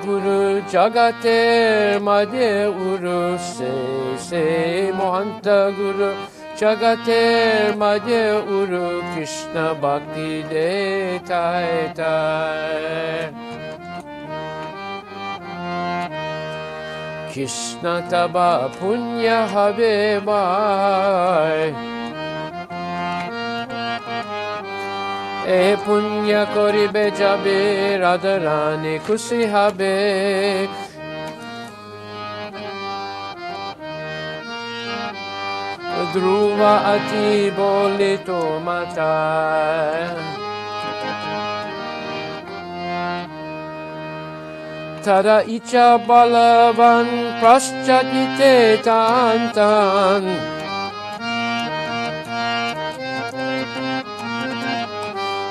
Guru Jagater Madhya Uru Se Mohanta Guru Jagater Madhya Uru Krishna Bhakti De Tai Tai Krishna Taba Punya Habe Bhai E punya koribe jabe Radharani kushi habe Dhruva ati bole to mata Tada icha balavan praschadite tan tan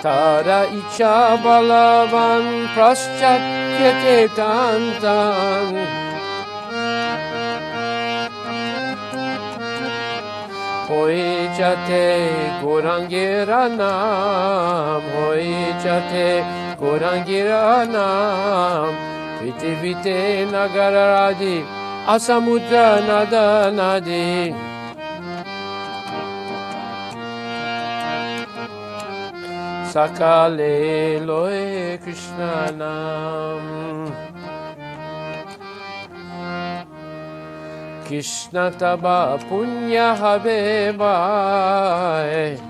Tara icha balavan praschatyate tantan Hoi jate gorangiranam Hoi jate gorangiranam Vite vite nagararadi Asamudra nada nadi Sakale loe Krishna nam Krishna taba punya habe bhai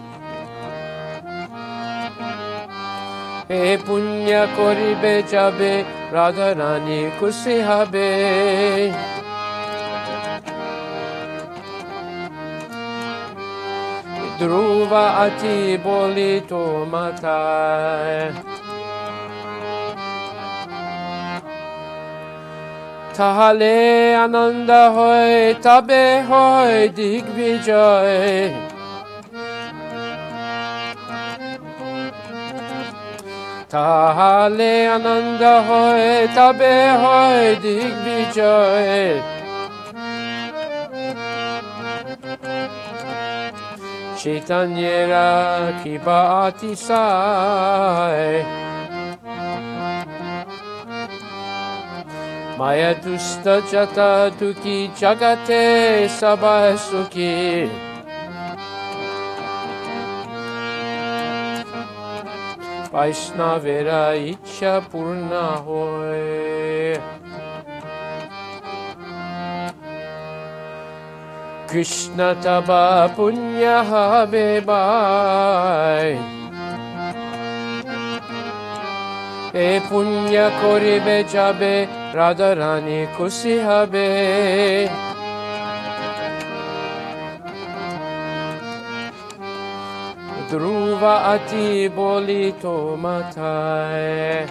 E punya koribe jabe Radharani kushi habe Dhruva ati boli to matai Tahale ananda hoy tabe hoy digvijay Tahale ananda hoy tabe hoy digvijay Chaitanyera kiba atisai Maya dusta jata duki jagate sabasuki Vaishnavera icha purna hoy Krishna taba punya habe bhai E punya koribe jabe Radharani kushi habe Dhruva ati boli to matai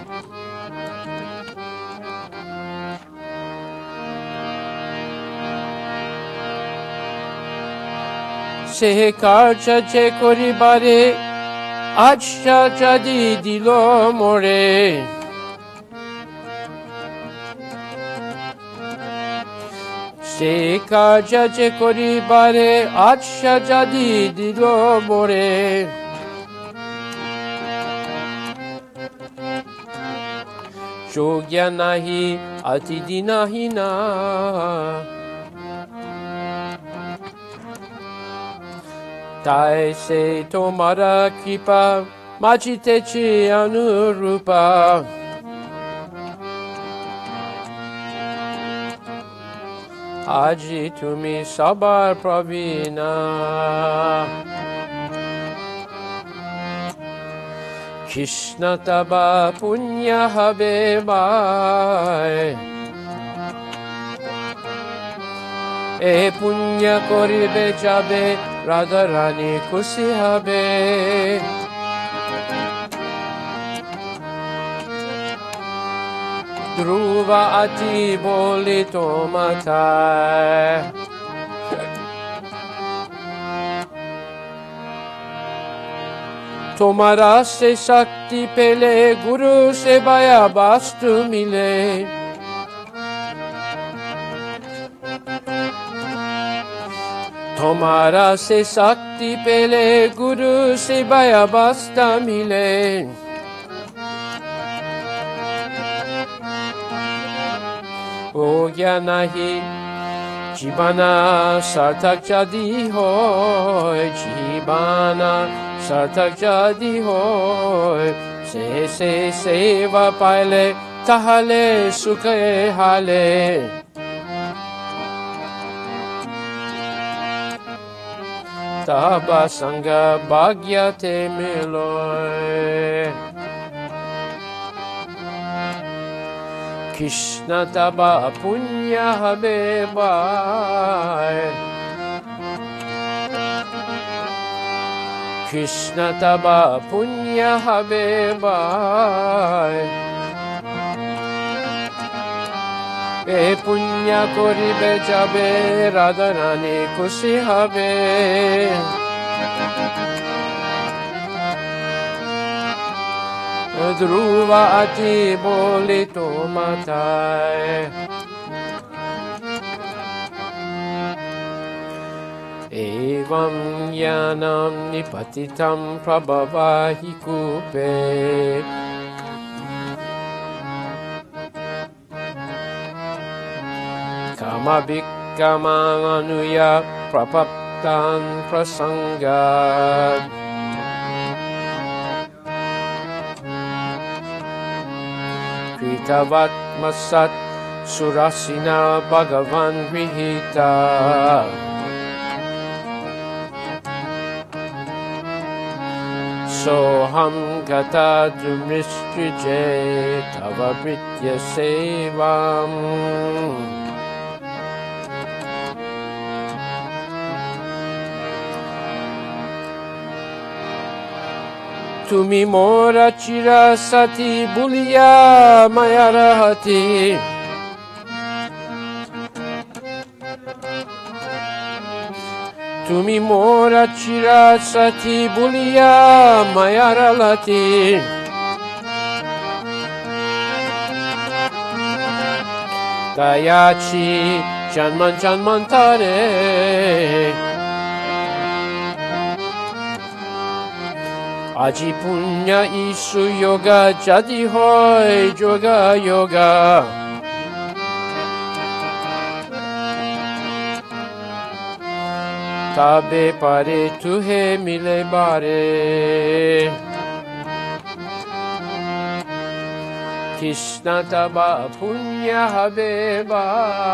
Se karcha che koribare Acha jadi dilo more Se karcha che koribare Acha jadi dilo more Jogya nahi atidi nahi na Tai se tomara kripa majite chi anurupa Aji tumi sabar pravina Krishna taba punya habe bhai E punya koribe jabe Radharani kushi habe Dhruva ati boli to matai Tomara se shakti pele Guru se baya bastu mile Tomara se shakti pele Guru se baya basta mile हो गया नहीं जीवाना सार्थक जदि होय जीवाना सार्थक जदि होय से सेवा पाइले ताहले सुखे हाले तब संग भाग्य ते मिलोय Krishna taba punya habebai Krishna taba punya habebai E punya koribe jabe radharani kushi habe Dhruva ati boli to matai Evam yanam nipatitam prabhavahi kupe Kamabhikkamam anuya prapaptan prasangat Kritavat masat surasina bhagavan grihita Soham gata dumristrije tava britya sevam Tumi mora chirasati buliya maya rahati Tumi mora chirasati buliya maya rahati Dayachi janman janmantare Aji punya isu yoga jadi hoy yoga yoga Tabe pare tuhe mile bare Krishna taba punya habebai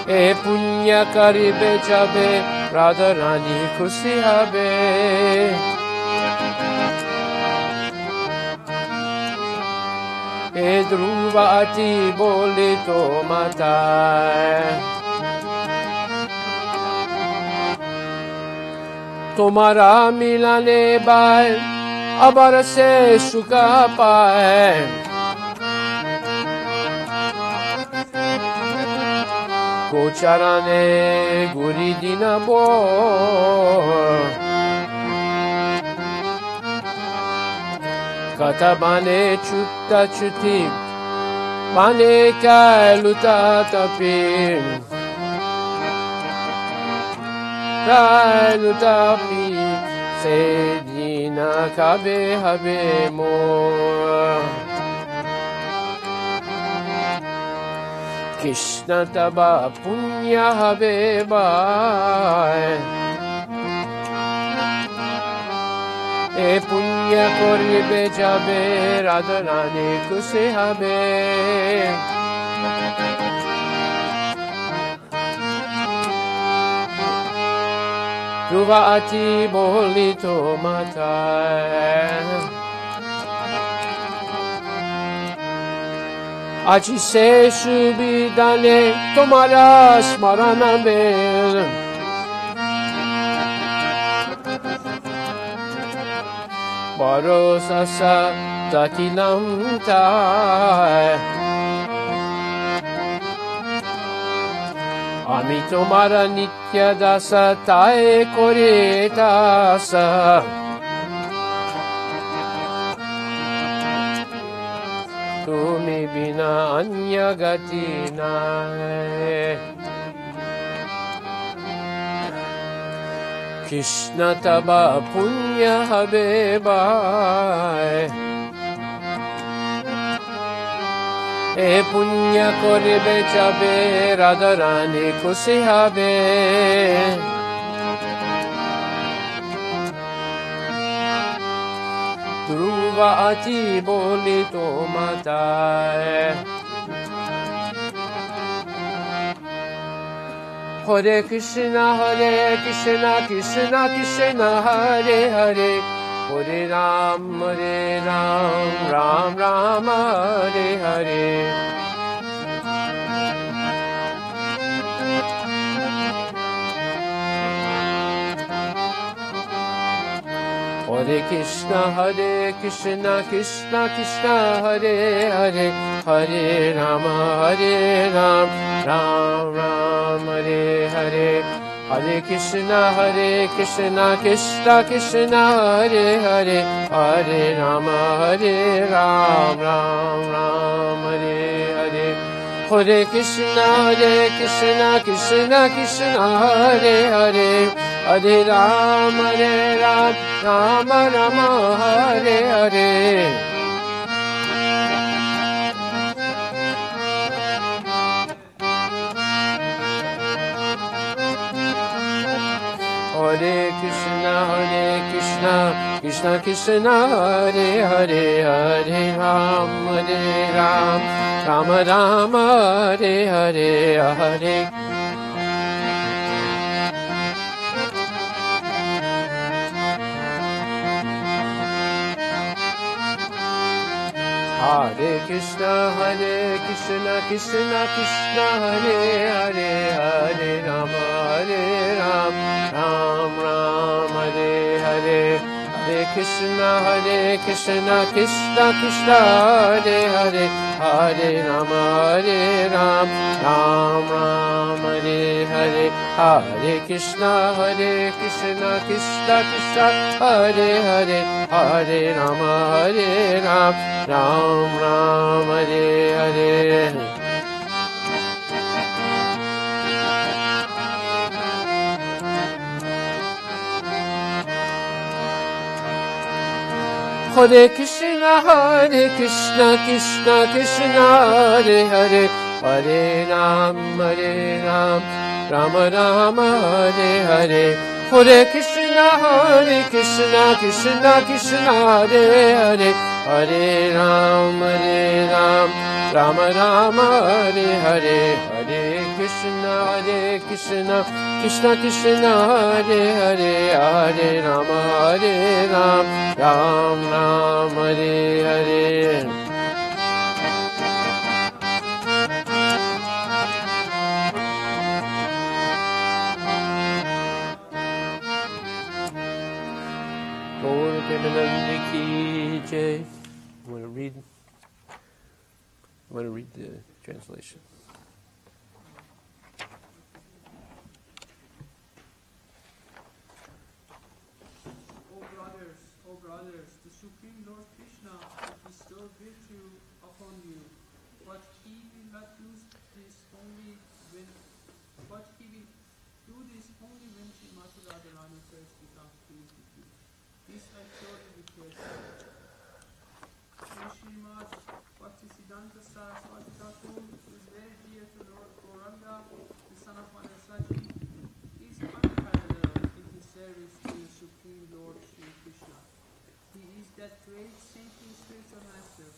E punya karibe jabe Radharani kushi habe E dhruva ati boli to matai Tomara milane bai abar se sukha pae Gocharane guri dinabo Katabane chutta chuti Bane kai luta tapi Kai luta pi Se dina kabe habe mo Krishna taba punya habebai E punya koribe jabe radharani kushi habe Dhruva ati boli to matai Aji se subidane tomara smarana bel Baro sasa takilam tai Ami tomara nitya dasa tae kore tasa Tumi bina anya gati nae Krishna taba punya habebai এ পুণ্য করিবে যাবে রাধারানী খুশি হবে ধ্রুব আছি বলি তোমায় হরে Krishna Krishna Krishna Hare Hare Hare Ram Ram Ram Hare Hare Hare Krishna Krishna Krishna Hare Hare Hare Rama Ram Ram Hare Hare Hare Krishna Krishna Krishna Hare Hare Hare Rama Ram Ram Hare Hare Hare Krishna Krishna Krishna Hare Hare Hare Ram Ram Rama Hare Hare Hare Krishna Krishna Krishna Hare Hare Hare Ram Ram Rama Hare Hare Hare Hare Krishna Krishna Krishna Hare Hare Hare Rama Ram Ram Hare Hare Hare Krishna Krishna Krishna Hare Hare Hare Rama Ram Ram Hare Hare Hare Krishna Krishna Krishna Hare Hare Hare Rama Ram Ram Hare Hare Hare Krishna Krishna Krishna Hare Hare Hare Ram Ram Rama Hare Hare Hare Krishna Krishna Krishna Hare Hare Hare Ram Rama Rama Hare Hare Hare Krishna Krishna Krishna Hare Hare Hare Rama Ram Hare Hare I'm going to read the translation. O brothers, the Supreme Lord Krishna will bestow virtue upon you, but he will not do this only when Srimati Radharani first becomes pleased with you. This I surely request. Srimad Bhaktisiddhanta Saraswati Thakur is very dear to Lord Gauranga, the son of Manasaji. He is unparalleled in his service to the Supreme Lord Sri Krishna. He is that great saintly spiritual master,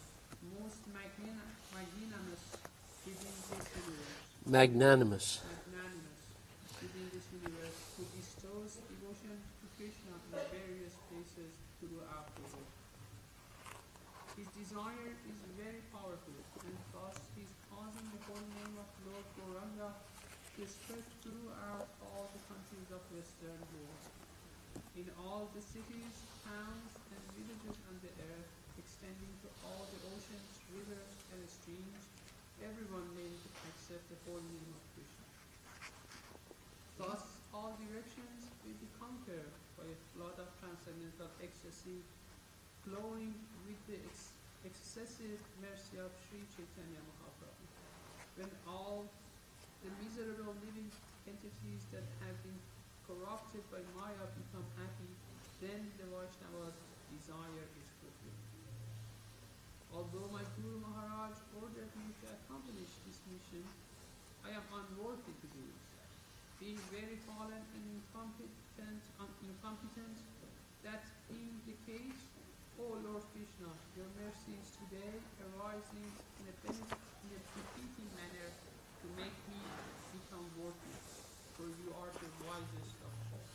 most magnanimous within this universe. Magnanimous. Within this universe, who bestows devotion to Krishna in various places throughout the world. His desire is very powerful, and thus he is causing the whole name of Lord Gauranga to spread throughout all the countries of Western world. In all the cities, towns, and villages on the earth, extending to all the oceans, rivers, and streams, everyone may accept the whole name of Krishna. Thus, all directions will be conquered by a flood of transcendental ecstasy, flowing with the excessive mercy of Sri Chaitanya Mahaprabhu. When all the miserable living entities that have been corrupted by Maya become happy, then the Vaishnava's desire is fulfilled. Although my Guru Maharaj ordered me to accomplish this mission, I am unworthy to do it. Being very fallen and incompetent, that being the case, O Lord Krishna, your mercy is today arising in a befitting manner to make me become worthy, for you are the wisest of all.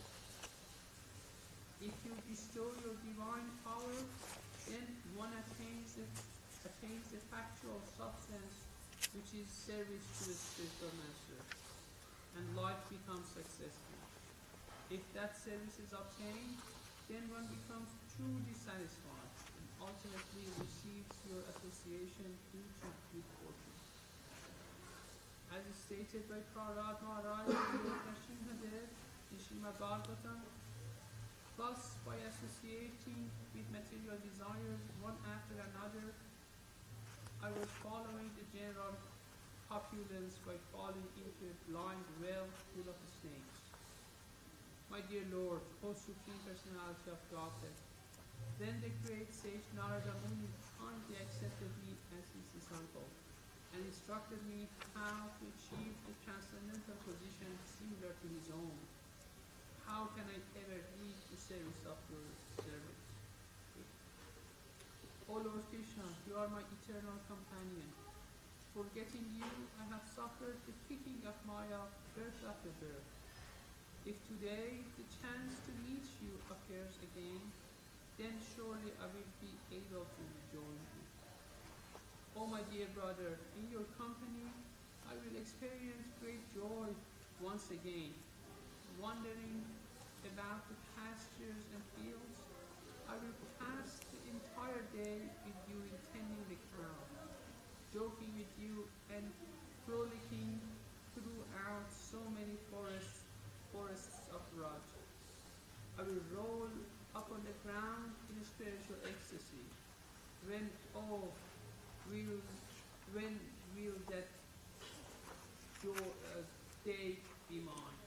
If you bestow your divine power, then one attains the factual substance, which is service to the spiritual master, and life becomes successful. If that service is obtained, then one becomes truly satisfied and ultimately receives your association due to good fortune. As is stated by Prahlad Maharaj in Lord Nrsimhadev in Srimad Bhagavatam, thus by associating with material desires one after another, I was following the general populace by falling into a blind well full of snakes. My dear Lord, O Supreme Personality of Godhead, then the great sage Narada Muni kindly accepted me as his disciple and instructed me how to achieve a transcendental position similar to his own. How can I ever leave the service of your servant? O Lord Krishna, you are my eternal companion. Forgetting you, I have suffered the kicking of Maya birth after birth. If today the chance to meet you occurs again, then surely I will be able to rejoin you. O my dear brother, in your company I will experience great joy once again. Wandering about the pastures and fields, I will pass the entire day with you in tending the cow, joking with you and frolicking throughout so many forests of Raj. I will roll up on the ground in spiritual ecstasy. When will that day be mine?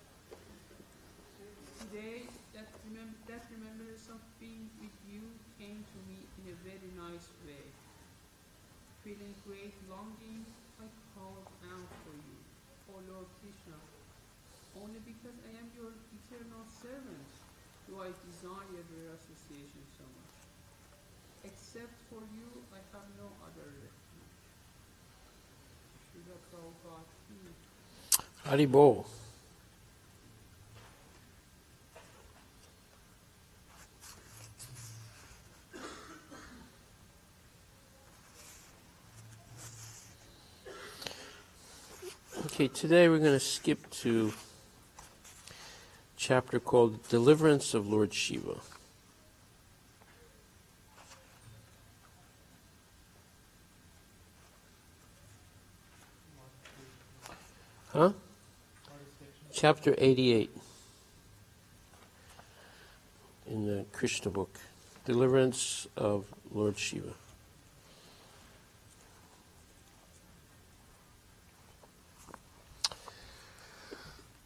Today, that remembrance of being with you came to me in a very nice way. Feeling great longing, I called out for you, O Lord Krishna. Only because I am your eternal servant do I desire your association so much. Except for you, I have no other refuge. Srila Prabhupada. Haribol. Okay, today we're going to skip to chapter called Deliverance of Lord Shiva. Huh? Chapter 88 in the Krishna book. Deliverance of Lord Shiva.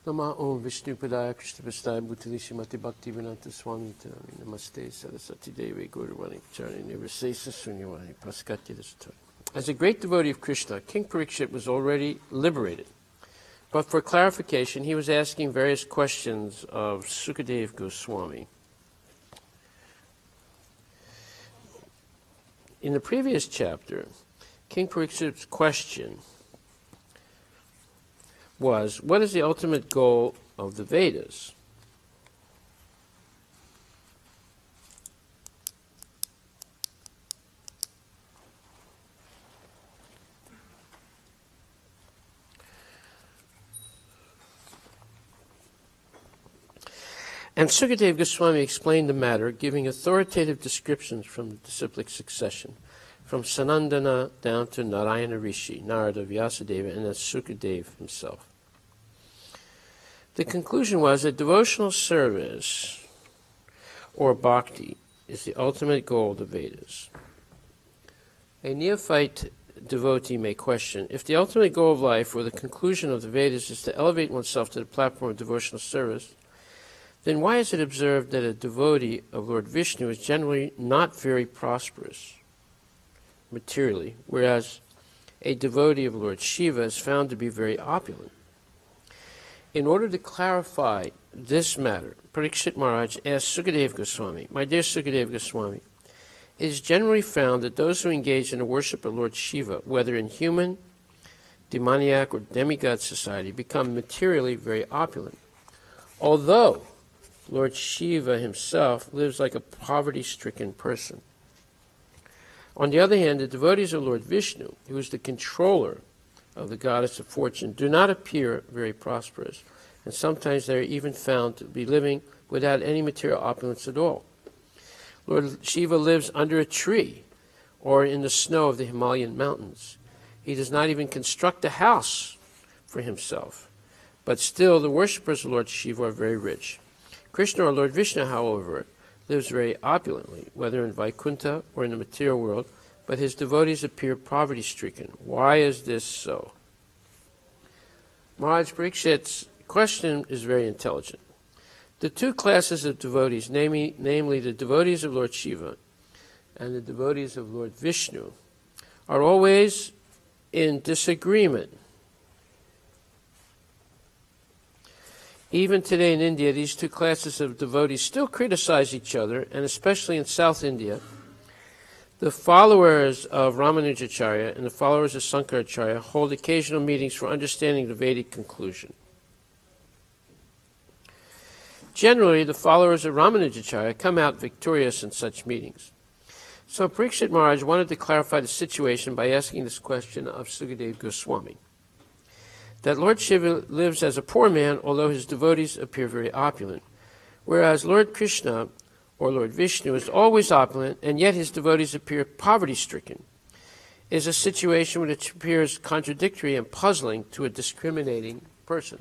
Nama Om Vishnu Padaya Krishna Prasthaya Bhutali Shrimati Bhakti Vinanta Swami Tanami Namaste Saraswati Devi Guruvani Charani Nirvasesa Sunyavani Paskatya Dasatari. As a great devotee of Krishna, King Parikshit was already liberated. But for clarification, he was asking various questions of Sukadeva Goswami. In the previous chapter, King Parikshit's question was, what is the ultimate goal of the Vedas? And Sukadeva Goswami explained the matter, giving authoritative descriptions from the disciplic succession, from Sanandana down to Narayana Rishi, Narada, Vyasadeva, and Sukadeva himself. The conclusion was that devotional service, or bhakti, is the ultimate goal of the Vedas. A neophyte devotee may question, if the ultimate goal of life or the conclusion of the Vedas is to elevate oneself to the platform of devotional service, then why is it observed that a devotee of Lord Vishnu is generally not very prosperous materially, whereas a devotee of Lord Shiva, is found to be very opulent. In order to clarify this matter, Parikshit Maharaj asked Sukadeva Goswami, "My dear Sukadeva Goswami, it is generally found that those who engage in the worship of Lord Shiva, whether in human, demoniac, or demigod society, become materially very opulent. Although Lord Shiva himself lives like a poverty-stricken person. On the other hand, the devotees of Lord Vishnu, who is the controller of the goddess of fortune, do not appear very prosperous, and sometimes they are even found to be living without any material opulence at all. Lord Shiva lives under a tree or in the snow of the Himalayan mountains. He does not even construct a house for himself, but still the worshippers of Lord Shiva are very rich. Krishna, or Lord Vishnu, however, lives very opulently, whether in Vaikuntha or in the material world, but his devotees appear poverty-stricken. Why is this so?" Maharaj Parikshit's question is very intelligent. The two classes of devotees, namely the devotees of Lord Shiva and the devotees of Lord Vishnu, are always in disagreement. Even today in India, these two classes of devotees still criticize each other, and especially in South India, the followers of Ramanujacharya and the followers of Sankaracharya hold occasional meetings for understanding the Vedic conclusion. Generally, the followers of Ramanujacharya come out victorious in such meetings. So Parikshit Maharaj wanted to clarify the situation by asking this question of Sukadeva Goswami. That Lord Shiva lives as a poor man, although his devotees appear very opulent, whereas Lord Krishna, or Lord Vishnu, is always opulent, and yet his devotees appear poverty-stricken, is a situation which appears contradictory and puzzling to a discriminating person.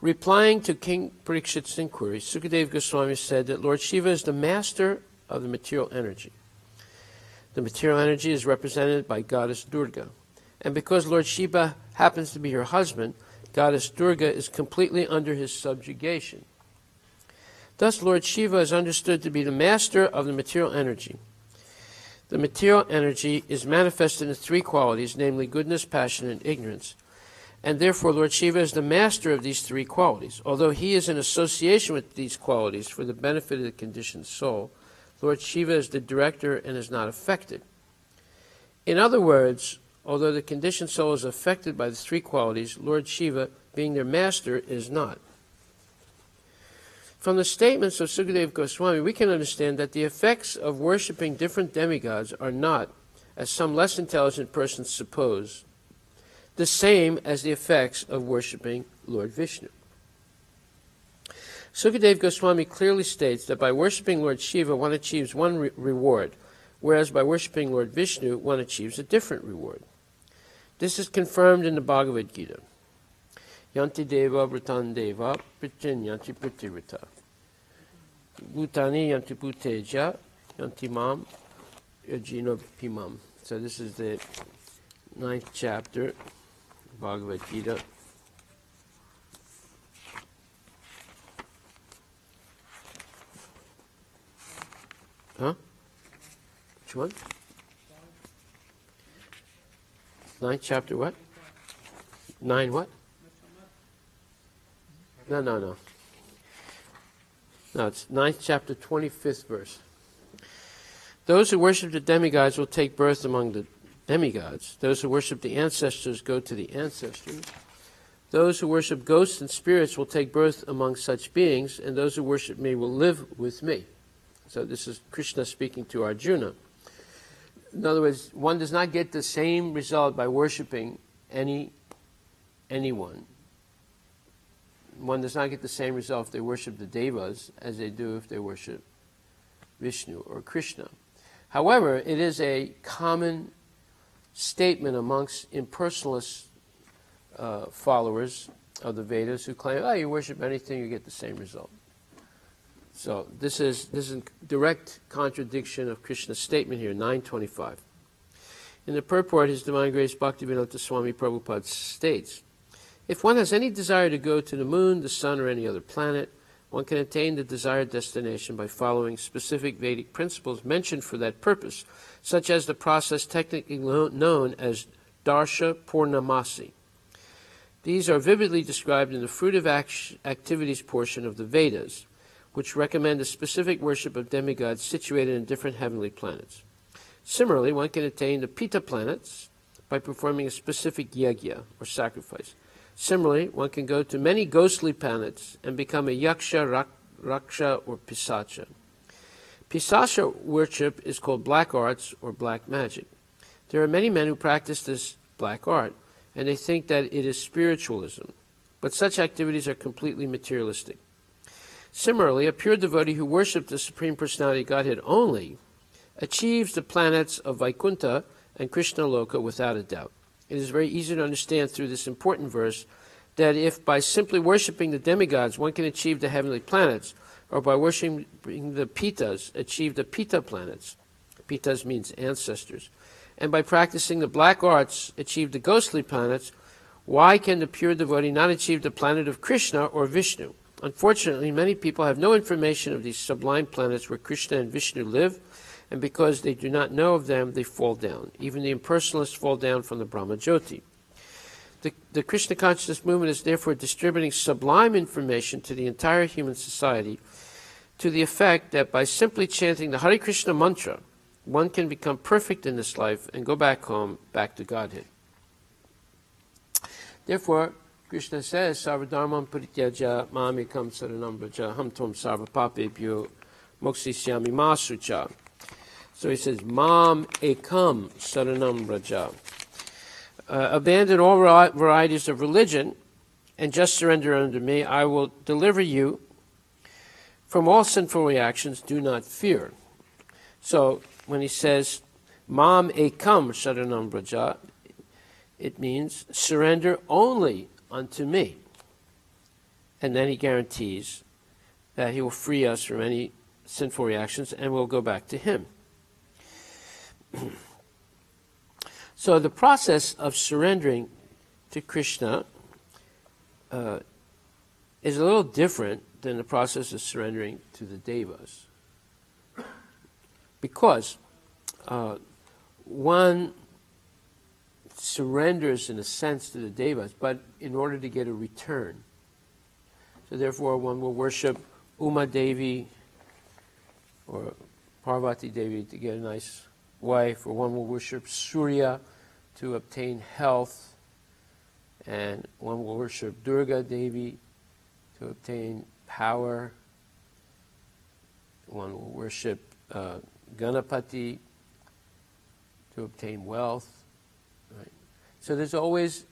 Replying to King Parikshit's inquiry, Sukadeva Goswami said that Lord Shiva is the master of the material energy. The material energy is represented by Goddess Durga. And because Lord Shiva happens to be her husband, Goddess Durga is completely under his subjugation. Thus, Lord Shiva is understood to be the master of the material energy. The material energy is manifested in three qualities, namely goodness, passion, and ignorance. And therefore, Lord Shiva is the master of these three qualities. Although he is in association with these qualities for the benefit of the conditioned soul, Lord Shiva is the director and is not affected. In other words, although the conditioned soul is affected by the three qualities, Lord Shiva, being their master, is not. From the statements of Sukadeva Goswami, we can understand that the effects of worshipping different demigods are not, as some less intelligent persons suppose, the same as the effects of worshipping Lord Vishnu. Sukadeva Goswami clearly states that by worshipping Lord Shiva, one achieves one reward, whereas by worshipping Lord Vishnu, one achieves a different reward. This is confirmed in the Bhagavad Gita. Yanti deva vritan deva pritin yanti pritivrita. Bhutani yanti bhuteja yanti mam yajino pimam. So this is the 9th chapter, Bhagavad Gita. Huh? Which one? 9th chapter what? 9 what? No. No, it's 9th chapter, 25th verse. Those who worship the demigods will take birth among the demigods. Those who worship the ancestors go to the ancestors. Those who worship ghosts and spirits will take birth among such beings, and those who worship me will live with me. So this is Krishna speaking to Arjuna. In other words, one does not get the same result by worshiping anyone. One does not get the same result if they worship the devas as they do if they worship Vishnu or Krishna. However, it is a common statement amongst impersonalist followers of the Vedas who claim, you worship anything, you get the same result. So this is a direct contradiction of Krishna's statement here, 925. In the purport, His Divine Grace Bhaktivedanta Swami Prabhupada states, if one has any desire to go to the moon, the sun, or any other planet, one can attain the desired destination by following specific Vedic principles mentioned for that purpose, such as the process technically known as Darsha Purnamasi. These are vividly described in the fruitive activities portion of the Vedas, which recommend a specific worship of demigods situated in different heavenly planets. Similarly, one can attain the Pita planets by performing a specific yajna, or sacrifice. Similarly, one can go to many ghostly planets and become a yaksha, raksha, or pisacha. Pisacha worship is called black arts or black magic. There are many men who practice this black art, and they think that it is spiritualism, but such activities are completely materialistic. Similarly, a pure devotee who worships the Supreme Personality of Godhead only achieves the planets of Vaikuntha and Krishna Loka without a doubt. It is very easy to understand through this important verse that if by simply worshipping the demigods one can achieve the heavenly planets, or by worshipping the Pitas achieve the Pita planets, Pitas means ancestors, and by practicing the black arts achieve the ghostly planets, why can the pure devotee not achieve the planet of Krishna or Vishnu? Unfortunately, many people have no information of these sublime planets where Krishna and Vishnu live, and because they do not know of them, they fall down. Even the impersonalists fall down from the Brahma Jyoti. The Krishna consciousness movement is therefore distributing sublime information to the entire human society to the effect that by simply chanting the Hare Krishna mantra, one can become perfect in this life and go back home, back to Godhead. Therefore, Krishna says, Sarvadharmam parityaja mamekam saranam vraja ham tvam sarva papebhyo moksisyami masucha. So he says, Mam ekam saranam vraja. Abandon all varieties of religion and just surrender unto me. I will deliver you from all sinful reactions. Do not fear. So when he says, Mam ekam saranam vraja, it means surrender only unto me. And then he guarantees that he will free us from any sinful reactions and we'll go back to him. So the process of surrendering to Krishna is a little different than the process of surrendering to the devas. Because one surrenders in a sense to the devas, but in order to get a return. So therefore one will worship Uma Devi or Parvati Devi to get a nice wife, or one will worship Surya to obtain health, and one will worship Durga Devi to obtain power, one will worship Ganapati to obtain wealth. Right? So there's always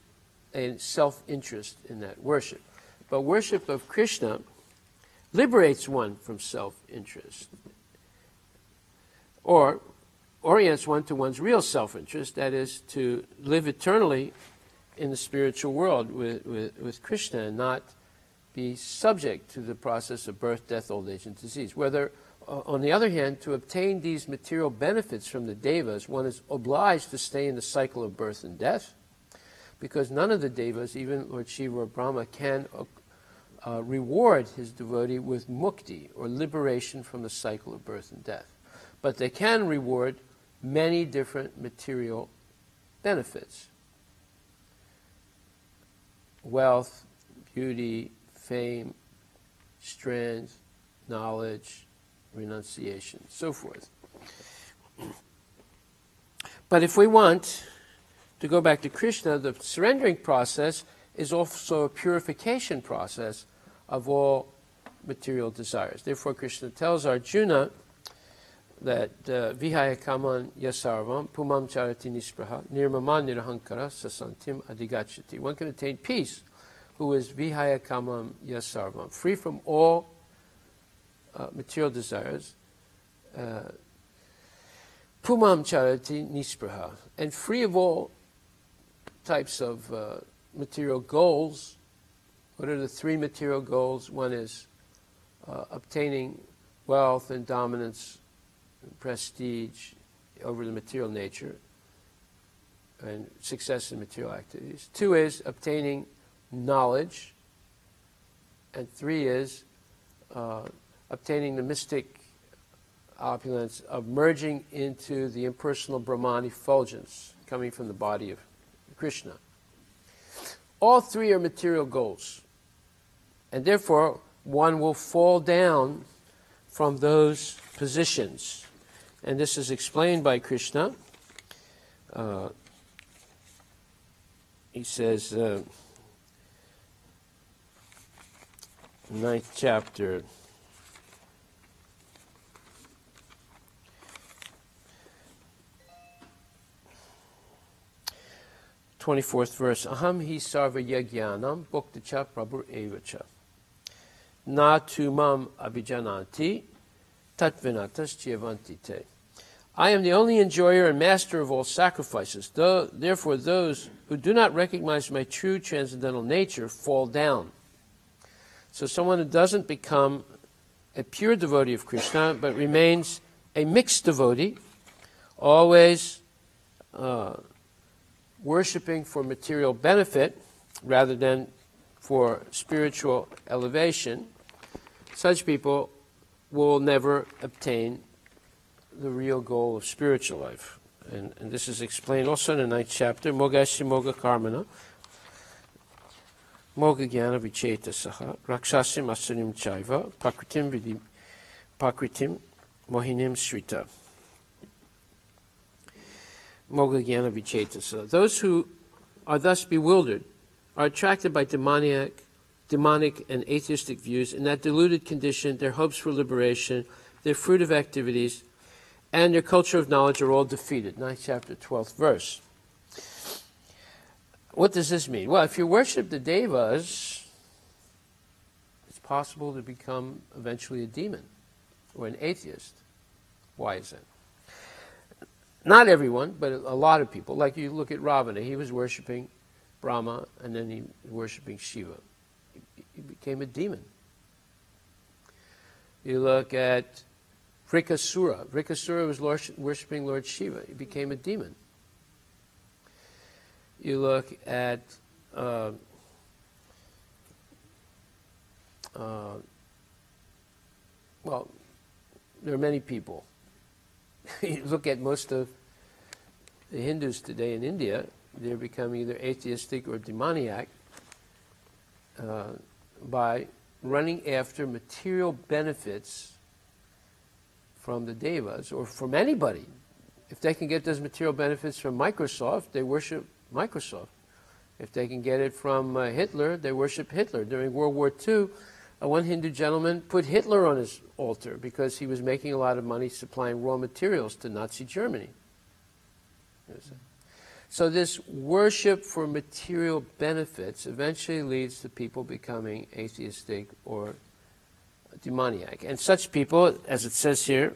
a self-interest in that worship. But worship of Krishna liberates one from self-interest, or orients one to one's real self-interest, that is, to live eternally in the spiritual world with Krishna and not be subject to the process of birth, death, old age, and disease. Whether, on the other hand, to obtain these material benefits from the devas, one is obliged to stay in the cycle of birth and death, because none of the devas, even Lord Shiva or Brahma, can reward his devotee with mukti, or liberation from the cycle of birth and death. But they can reward many different material benefits. Wealth, beauty, fame, strength, knowledge, renunciation, so forth. But if we want to go back to Krishna, the surrendering process is also a purification process of all material desires. Therefore, Krishna tells Arjuna that vihaya kaman yasarvam pumam charati nispraha nirmama nirahankara sasantim adigachati. One can attain peace who is vihaya kamam yasarvam, free from all material desires, pumam charati nispraha, and free of all types of material goals. What are the three material goals? One is obtaining wealth and dominance, prestige over the material nature, and success in material activities. Two is obtaining knowledge, and three is obtaining the mystic opulence of merging into the impersonal Brahman effulgence coming from the body of Krishna. All three are material goals, and therefore one will fall down from those positions. And this is explained by Krishna. He says, 9th chapter, _24th verse, Aham hi sarva yagyanam bhuktacha prabhu evacha na tu mam abhijananti tatvinatas chiavanti te. I am the only enjoyer and master of all sacrifices. Therefore, those who do not recognize my true transcendental nature fall down. So someone who doesn't become a pure devotee of Krishna, but remains a mixed devotee, always worshipping for material benefit rather than for spiritual elevation, such people will never obtain the real goal of spiritual life. And this is explained also in the 9th chapter, Mogashi Moga Karmana, Moga Jnana Vicheta Saha, Rakshasim Asunim Chaiva, Pakritim Mohinim Shrita. Moga Jnana Vicheta Saha. Those who are thus bewildered are attracted by demonic and atheistic views. In that deluded condition, their hopes for liberation, their fruitive activities, and their culture of knowledge are all defeated. 9th chapter, 12th verse. What does this mean? Well, if you worship the devas, it's possible to become eventually a demon or an atheist. Why is that? Not everyone, but a lot of people. Like you look at Ravana, he was worshiping Brahma and then he was worshiping Shiva. He became a demon. You look at Vrikasura. Vrikasura was worshipping Lord Shiva. He became a demon. You look at well, there are many people. You look at most of the Hindus today in India, they're becoming either atheistic or demoniac by running after material benefits from the devas, or from anybody. If they can get those material benefits from Microsoft, they worship Microsoft. If they can get it from Hitler, they worship Hitler. During World War II, one Hindu gentleman put Hitler on his altar because he was making a lot of money supplying raw materials to Nazi Germany. So this worship for material benefits eventually leads to people becoming atheistic or demoniac. And such people, as it says here,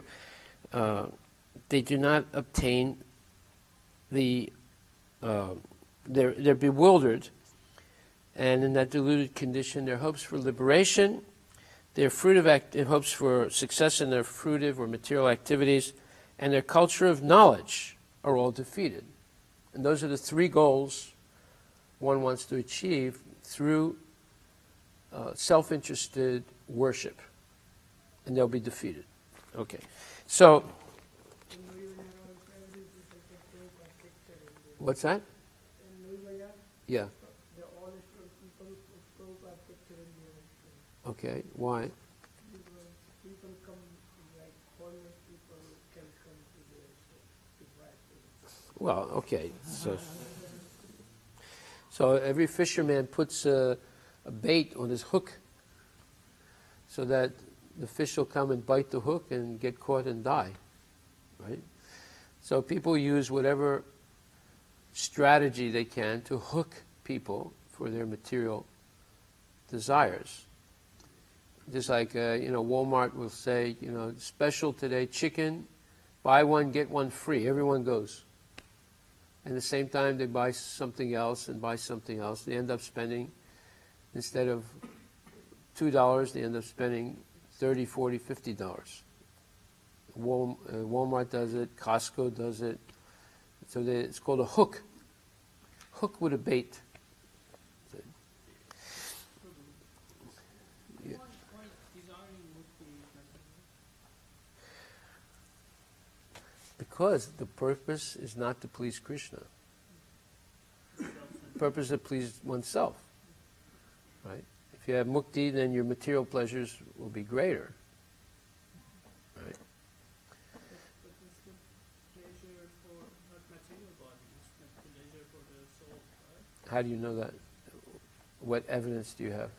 they do not obtain the, they're bewildered, and in that deluded condition, their hopes for liberation, their hopes for success in their fruitive or material activities, and their culture of knowledge are all defeated. And those are the three goals one wants to achieve through self-interested worship. And they'll be defeated. Okay. So, what's that? Yeah. Okay. Why? People come, like homeless people can come to practice. Well, okay. So every fisherman puts a bait on his hook so that the fish will come and bite the hook and get caught and die, right? So people use whatever strategy they can to hook people for their material desires. Just like, Walmart will say, special today, chicken, buy one, get one free. Everyone goes. And at the same time, they buy something else and buy something else. They end up spending, instead of $2, they end up spending $30, $40, $50. Walmart does it, Costco does it. So it's called a hook. Hook with a bait. Why desiring Because the purpose is not to please Krishna. The purpose is to please oneself. Right? If you have mukti, then your material pleasures will be greater. Right? But it's the pleasure for not material body, it's the pleasure for the soul, right? How do you know that? What evidence do you have?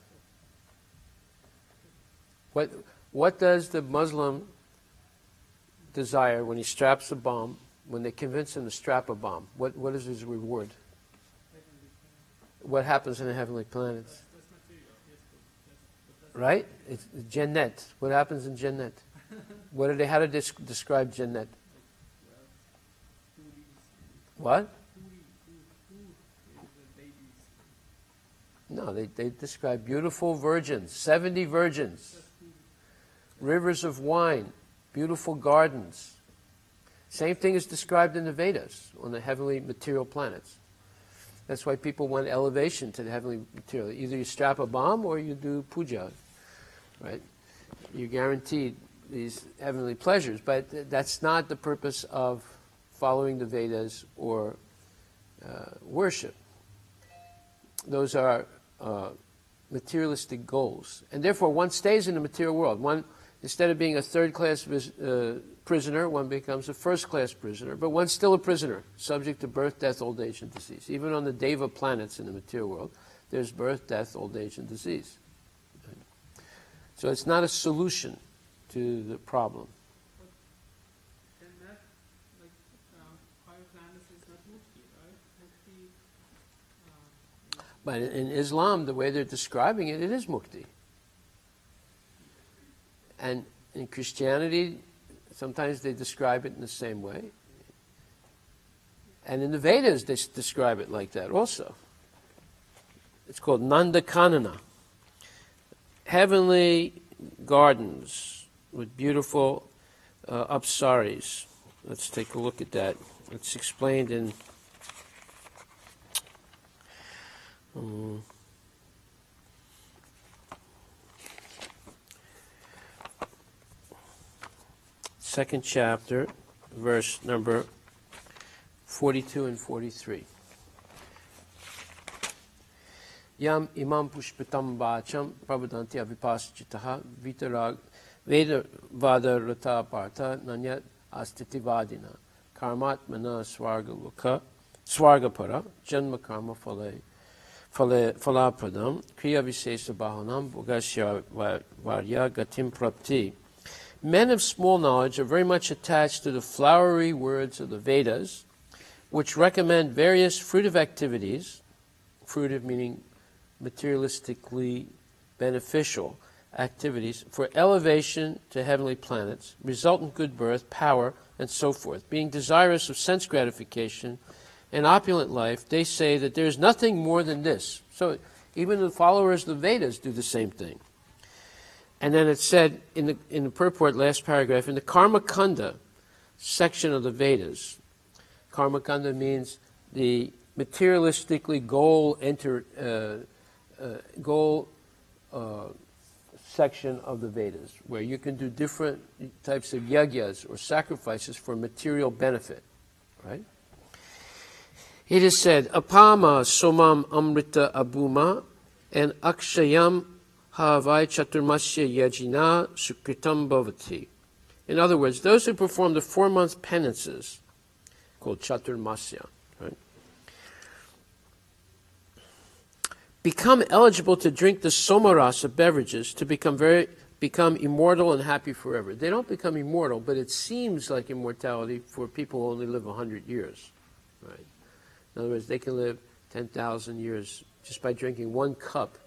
What does the Muslim desire when he straps a bomb, when they convince him to strap a bomb? What is his reward? What happens in the heavenly planets? That's material, yes, but that's Right? It's Jannat. What happens in Jannat? How do they describe Jannat? What? No, they describe beautiful virgins, 70 virgins, rivers of wine, beautiful gardens. Same thing is described in the Vedas on the heavenly material planets. That's why people want elevation to the heavenly material. Either you strap a bomb or you do puja, right? You're guaranteed these heavenly pleasures, but that's not the purpose of following the Vedas or worship. Those are materialistic goals. And therefore, one stays in the material world. One, instead of being a third-class prisoner, one becomes a first-class prisoner. But one's still a prisoner, subject to birth, death, old age, and disease. Even on the Deva planets in the material world, there's birth, death, old age, and disease. So it's not a solution to the problem. then that, like, higher planets is not mukti, right? Mukti, But in Islam, the way they're describing it, it is mukti. And in Christianity, sometimes they describe it in the same way. And in the Vedas, they describe it like that also. It's called Nanda Kanana. Heavenly gardens with beautiful apsaris. Let's take a look at that. It's explained in second chapter, verse number 42 and 43. Yam imam pushpitam bacham prabhudanti avipaschitaha vitarag veda vada rata partha nanyat astitivadina karmatmana swargapara janma karma falapradam kriya visesa bahanam bhogasya varya gatim prapti. Men of small knowledge are very much attached to the flowery words of the Vedas, which recommend various fruitive activities, fruitive meaning materialistically beneficial activities, for elevation to heavenly planets, resultant good birth, power, and so forth. Being desirous of sense gratification and opulent life, they say that there is nothing more than this. So even the followers of the Vedas do the same thing. And then it said in the purport, last paragraph, in the Karma Kanda section of the Vedas, Karma Kanda means the materialistically goal section of the Vedas, where you can do different types of yagyas or sacrifices for material benefit, right? It is said, Apama somam amrita abuma and akshayam havai chaturmasya yajina sukritam bhavati. In other words, those who perform the 4-month penances, called chaturmasya, right, become eligible to drink the somarasa beverages to become immortal and happy forever. They don't become immortal, but it seems like immortality for people who only live 100 years. Right? In other words, they can live 10,000 years just by drinking 1 cup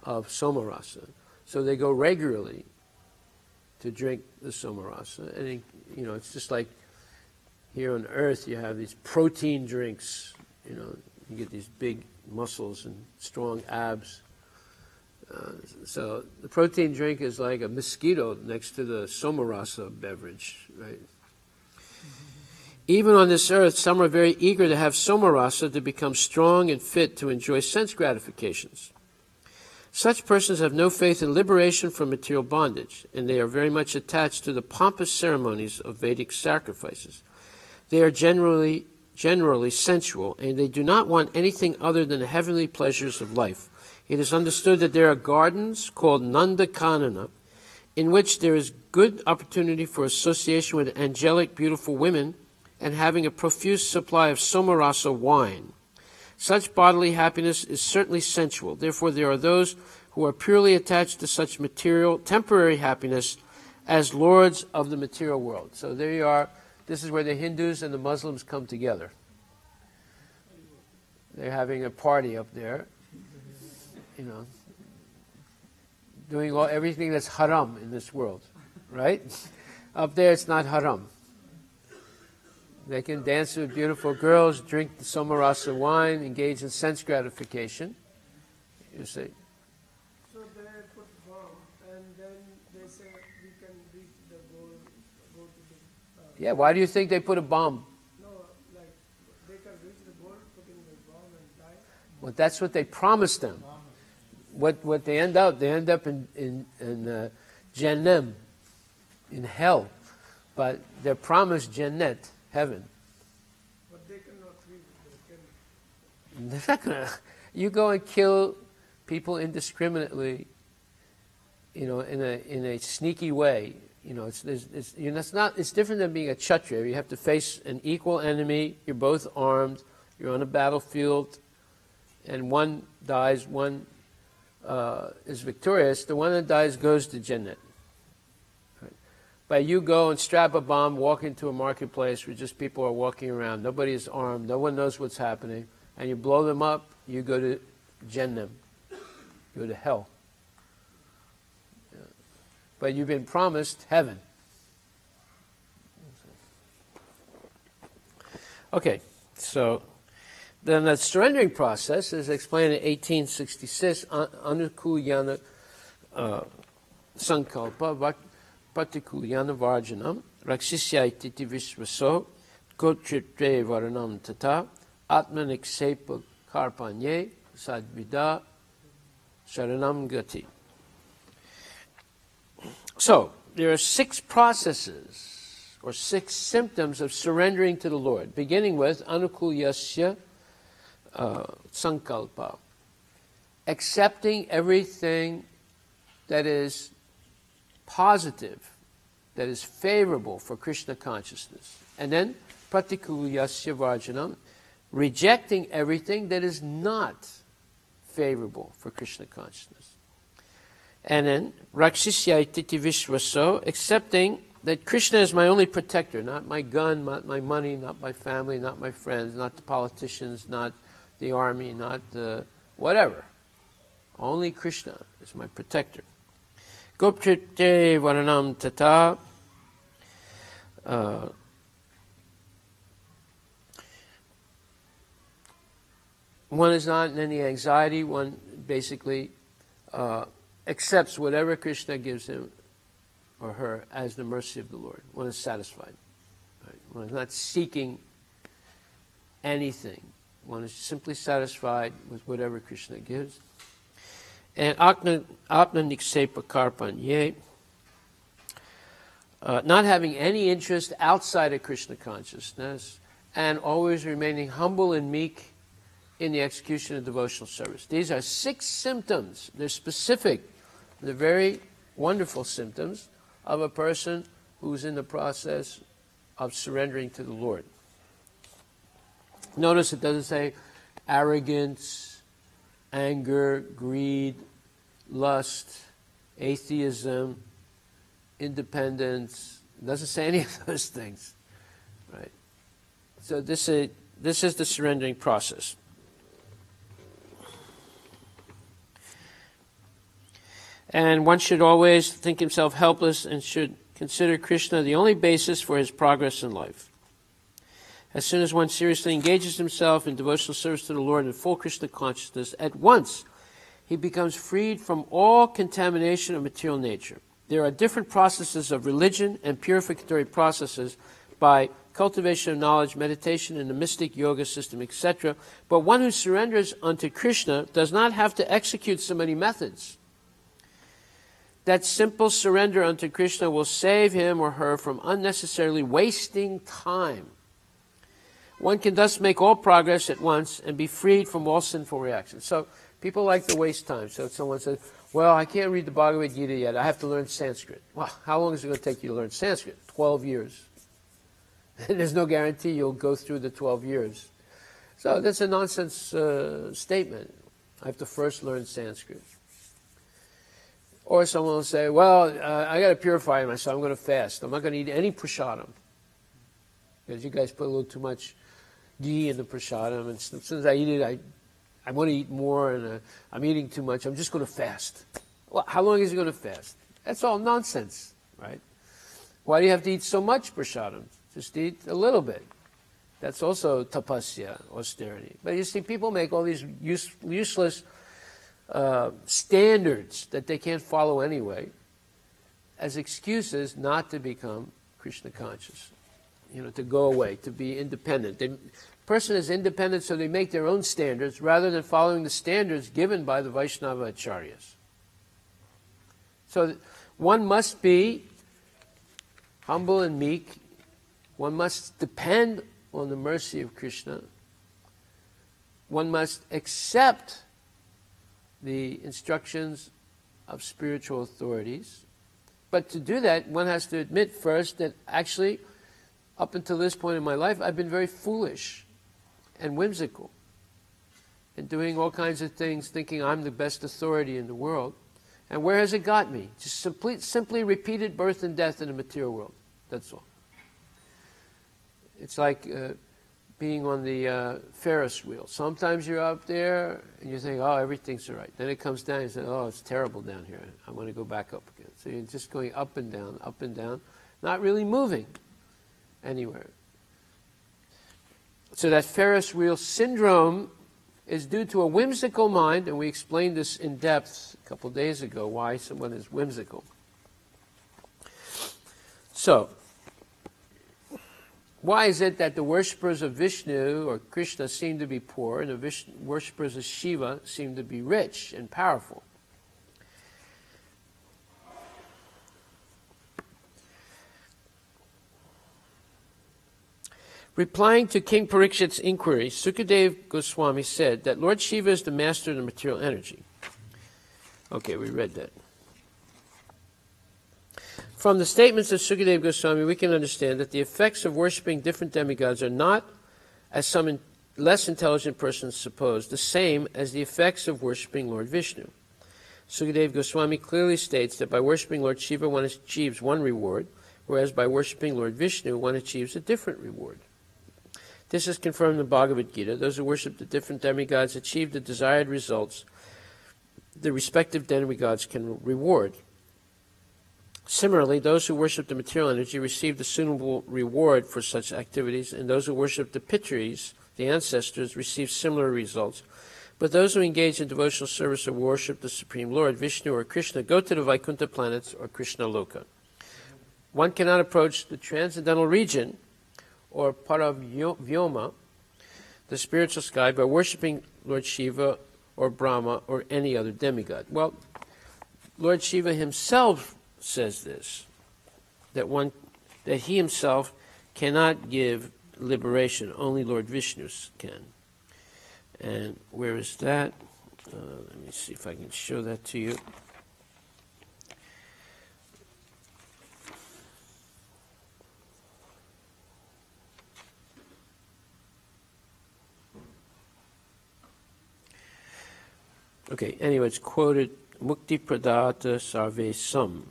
of somarasa. So they go regularly to drink the somarasa. And, it's just like here on Earth you have these protein drinks. You get these big muscles and strong abs. So the protein drink is like a mosquito next to the somarasa beverage, right? Even on this earth, some are very eager to have somarasa to become strong and fit to enjoy sense gratifications. Such persons have no faith in liberation from material bondage, and they are very much attached to the pompous ceremonies of Vedic sacrifices. They are generally sensual, and they do not want anything other than the heavenly pleasures of life. It is understood that there are gardens called Nanda Kanana, in which there is good opportunity for association with angelic, beautiful women, and having a profuse supply of somarasa wine. Such bodily happiness is certainly sensual. Therefore, there are those who are purely attached to such material, temporary happiness as lords of the material world. So there you are. This is where the Hindus and the Muslims come together. They're having a party up there, doing everything that's haram in this world, right? Up there it's not haram. They can dance with beautiful girls, drink the somarasa wine, engage in sense gratification. You see. So they put bomb, and then they say we can reach the goal, go to the... Yeah, why do you think they put a bomb? No, like, they can reach the goal, putting the bomb and die? Well, that's what they promised them. What they end up in Jahannam, in hell. But they're promised Jannat, heaven. But they cannot reach it. They're not gonna. You go and kill people indiscriminately, in a sneaky way. It's different than being a kshatriya. You have to face an equal enemy. You're both armed. You're on a battlefield, and one dies. One is victorious. The one that dies goes to Jannat. But you go and strap a bomb, walk into a marketplace where just people are walking around. Nobody is armed. No one knows what's happening. And you blow them up, you go to Jahannam. You go to hell. Yeah. But you've been promised heaven. Okay, so then the surrendering process is explained in 1866, Anukulyana Sankalpa Patikulyana Varjanam, Rakshisyaititi Vishvaso, Gotritre Varanam Tata, Atmaniksepa Karpanye, Sadvida, Sharanam Gati. So, there are 6 processes, or 6 symptoms of surrendering to the Lord, beginning with Anukulyasya Sankalpa, accepting everything that is positive, that is favorable for Krishna consciousness. And then, Pratikulyasya Varjanam, rejecting everything that is not favorable for Krishna consciousness. And then, Rakshisyaititi Vishvaso, accepting that Krishna is my only protector, not my gun, not my money, not my family, not my friends, not the politicians, not the army, not whatever. Only Krishna is my protector. Goptrite Varanam Tata. One is not in any anxiety. One basically accepts whatever Krishna gives him or her as the mercy of the Lord. One is satisfied. Right? One is not seeking anything. One is simply satisfied with whatever Krishna gives. And Atma Niksepa Karpanye, not having any interest outside of Krishna consciousness, and always remaining humble and meek in the execution of devotional service. These are 6 symptoms. They're specific. They're very wonderful symptoms of a person who's in the process of surrendering to the Lord. Notice it doesn't say arrogance, anger, greed, lust, atheism, independence. It doesn't say any of those things, right? So this is the surrendering process. And one should always think himself helpless and should consider Krishna the only basis for his progress in life. As soon as one seriously engages himself in devotional service to the Lord in full Krishna consciousness, at once he becomes freed from all contamination of material nature. There are different processes of religion and purificatory processes by cultivation of knowledge, meditation, and the mystic yoga system, etc. But one who surrenders unto Krishna does not have to execute so many methods. That simple surrender unto Krishna will save him or her from unnecessarily wasting time One can thus make all progress at once and be freed from all sinful reactions. So people like to waste time. So if someone says, well, I can't read the Bhagavad Gita yet. I have to learn Sanskrit. Well, how long is it going to take you to learn Sanskrit? 12 years. And there's no guarantee you'll go through the 12 years. So that's a nonsense statement. I have to first learn Sanskrit. Or someone will say, well, I got to purify myself. I'm going to fast. I'm not going to eat any prasadam. Because you guys put a little too much ghee in the prasadam. And as soon as I eat it, I want to eat more, and I'm eating too much. I'm just going to fast. Well, how long is he going to fast? That's all nonsense, right? Why do you have to eat so much prasadam? Just eat a little bit. That's also tapasya, austerity. But you see, people make all these useless standards that they can't follow anyway as excuses not to become Krishna conscious. To go away, to be independent. The person is independent, so they make their own standards rather than following the standards given by the Vaishnava acharyas. So one must be humble and meek. One must depend on the mercy of Krishna. One must accept the instructions of spiritual authorities. But to do that, one has to admit first that actually, up until this point in my life, I've been very foolish and whimsical and doing all kinds of things, thinking I'm the best authority in the world. And where has it got me? Just simply repeated birth and death in the material world. That's all. It's like being on the Ferris wheel. Sometimes you're up there and you think, oh, everything's all right. Then it comes down and you say, oh, it's terrible down here. I want to go back up again. So you're just going up and down, not really moving anywhere. So that Ferris wheel syndrome is due to a whimsical mind, and we explained this in depth a couple days ago, why someone is whimsical. So, why is it that the worshippers of Vishnu or Krishna seem to be poor, and the worshippers of Shiva seem to be rich and powerful? Replying to King Parikshit's inquiry, Sukadev Goswami said that Lord Shiva is the master of the material energy. Okay, we read that. From the statements of Sukadev Goswami, we can understand that the effects of worshipping different demigods are not, as some less intelligent persons suppose, the same as the effects of worshipping Lord Vishnu. Sukadev Goswami clearly states that by worshipping Lord Shiva one achieves one reward, whereas by worshipping Lord Vishnu one achieves a different reward. This is confirmed in the Bhagavad Gita. Those who worship the different demigods achieve the desired results the respective demigods can reward. Similarly, those who worship the material energy receive the suitable reward for such activities, and those who worship the Pitris, the ancestors, receive similar results. But those who engage in devotional service or worship the Supreme Lord, Vishnu or Krishna, go to the Vaikuntha planets or Krishna Loka. One cannot approach the transcendental region or Paravyoma, the spiritual sky, by worshipping Lord Shiva or Brahma or any other demigod. Well, Lord Shiva himself says this, that he himself cannot give liberation, only Lord Vishnu can. And where is that? Let me see if I can show that to you. Okay, anyway, it's quoted, Mukti Pradata Sarve Sam.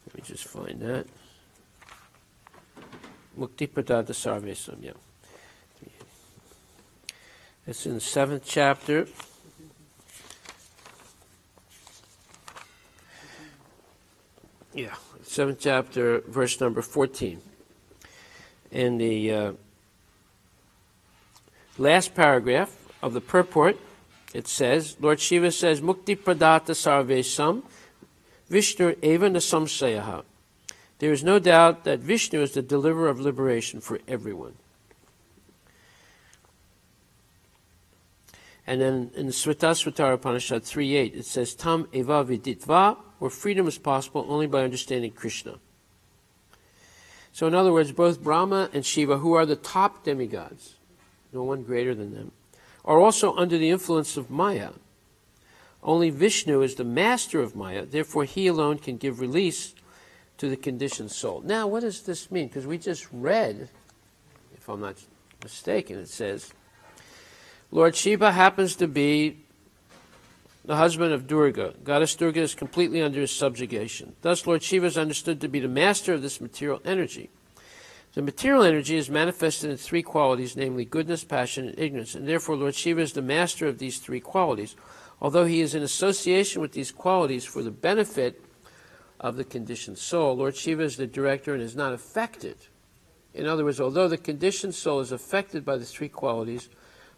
Let me just find that. Mukti Pradata Sarve Sam, yeah. It's in the 7th chapter. Yeah, 7th chapter, verse number 14. In the last paragraph of the purport, it says, Lord Shiva says, Mukti Pradata Sarve Sam, Vishnu eva na samsayaha. There is no doubt that Vishnu is the deliverer of liberation for everyone. And then in the Svatara Upanishad 3.8, it says, Tam eva viditva, where freedom is possible only by understanding Krishna. So in other words, both Brahma and Shiva, who are the top demigods, no one greater than them, are also under the influence of Maya. Only Vishnu is the master of Maya, therefore he alone can give release to the conditioned soul. Now, what does this mean? Because we just read, if I'm not mistaken, it says, Lord Shiva happens to be the husband of Durga. Goddess Durga is completely under his subjugation. Thus, Lord Shiva is understood to be the master of this material energy. The material energy is manifested in three qualities, namely goodness, passion, and ignorance, and therefore Lord Shiva is the master of these three qualities, although he is in association with these qualities for the benefit of the conditioned soul. Lord Shiva is the director and is not affected. In other words, although the conditioned soul is affected by the three qualities,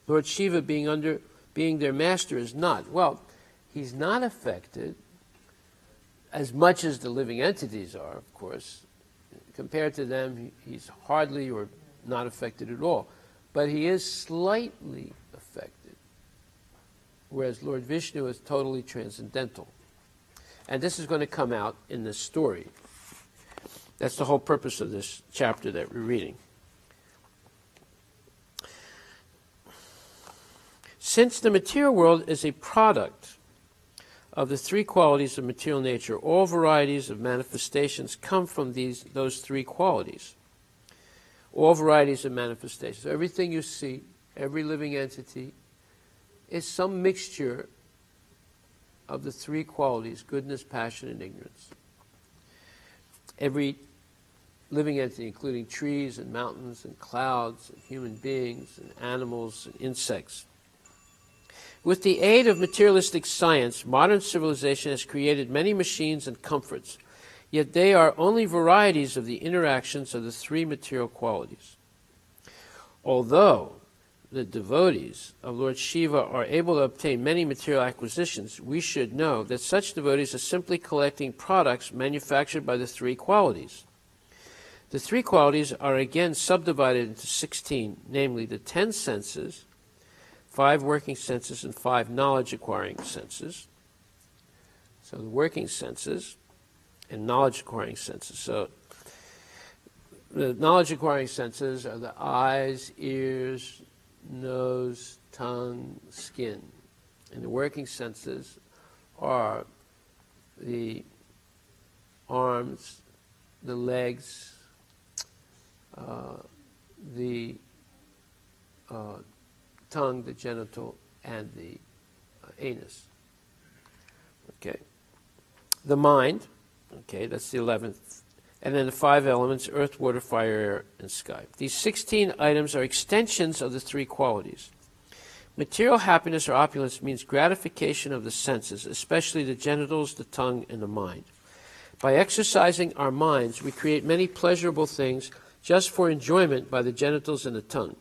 Lord Shiva, being their master, is not. Well, he's not affected as much as the living entities are, of course. Compared to them, he's hardly or not affected at all. But he is slightly affected, whereas Lord Vishnu is totally transcendental. And this is going to come out in this story. That's the whole purpose of this chapter that we're reading. Since the material world is a product of the three qualities of material nature, all varieties of manifestations come from those three qualities. All varieties of manifestations. Everything you see, every living entity, is some mixture of the three qualities, goodness, passion, and ignorance. Every living entity, including trees and mountains and clouds and human beings and animals and insects. With the aid of materialistic science, modern civilization has created many machines and comforts, yet they are only varieties of the interactions of the three material qualities. Although the devotees of Lord Shiva are able to obtain many material acquisitions, we should know that such devotees are simply collecting products manufactured by the three qualities. The three qualities are again subdivided into 16, namely the 10 senses, 5 working senses, and 5 knowledge-acquiring senses. So the working senses and knowledge-acquiring senses. So the knowledge-acquiring senses are the eyes, ears, nose, tongue, skin. And the working senses are the arms, the legs, the tongue, the genital, and the anus. Okay. The mind, okay, that's the 11th. And then the 5 elements, earth, water, fire, air, and sky. These 16 items are extensions of the three qualities. Material happiness or opulence means gratification of the senses, especially the genitals, the tongue, and the mind. By exercising our minds, we create many pleasurable things just for enjoyment by the genitals and the tongue.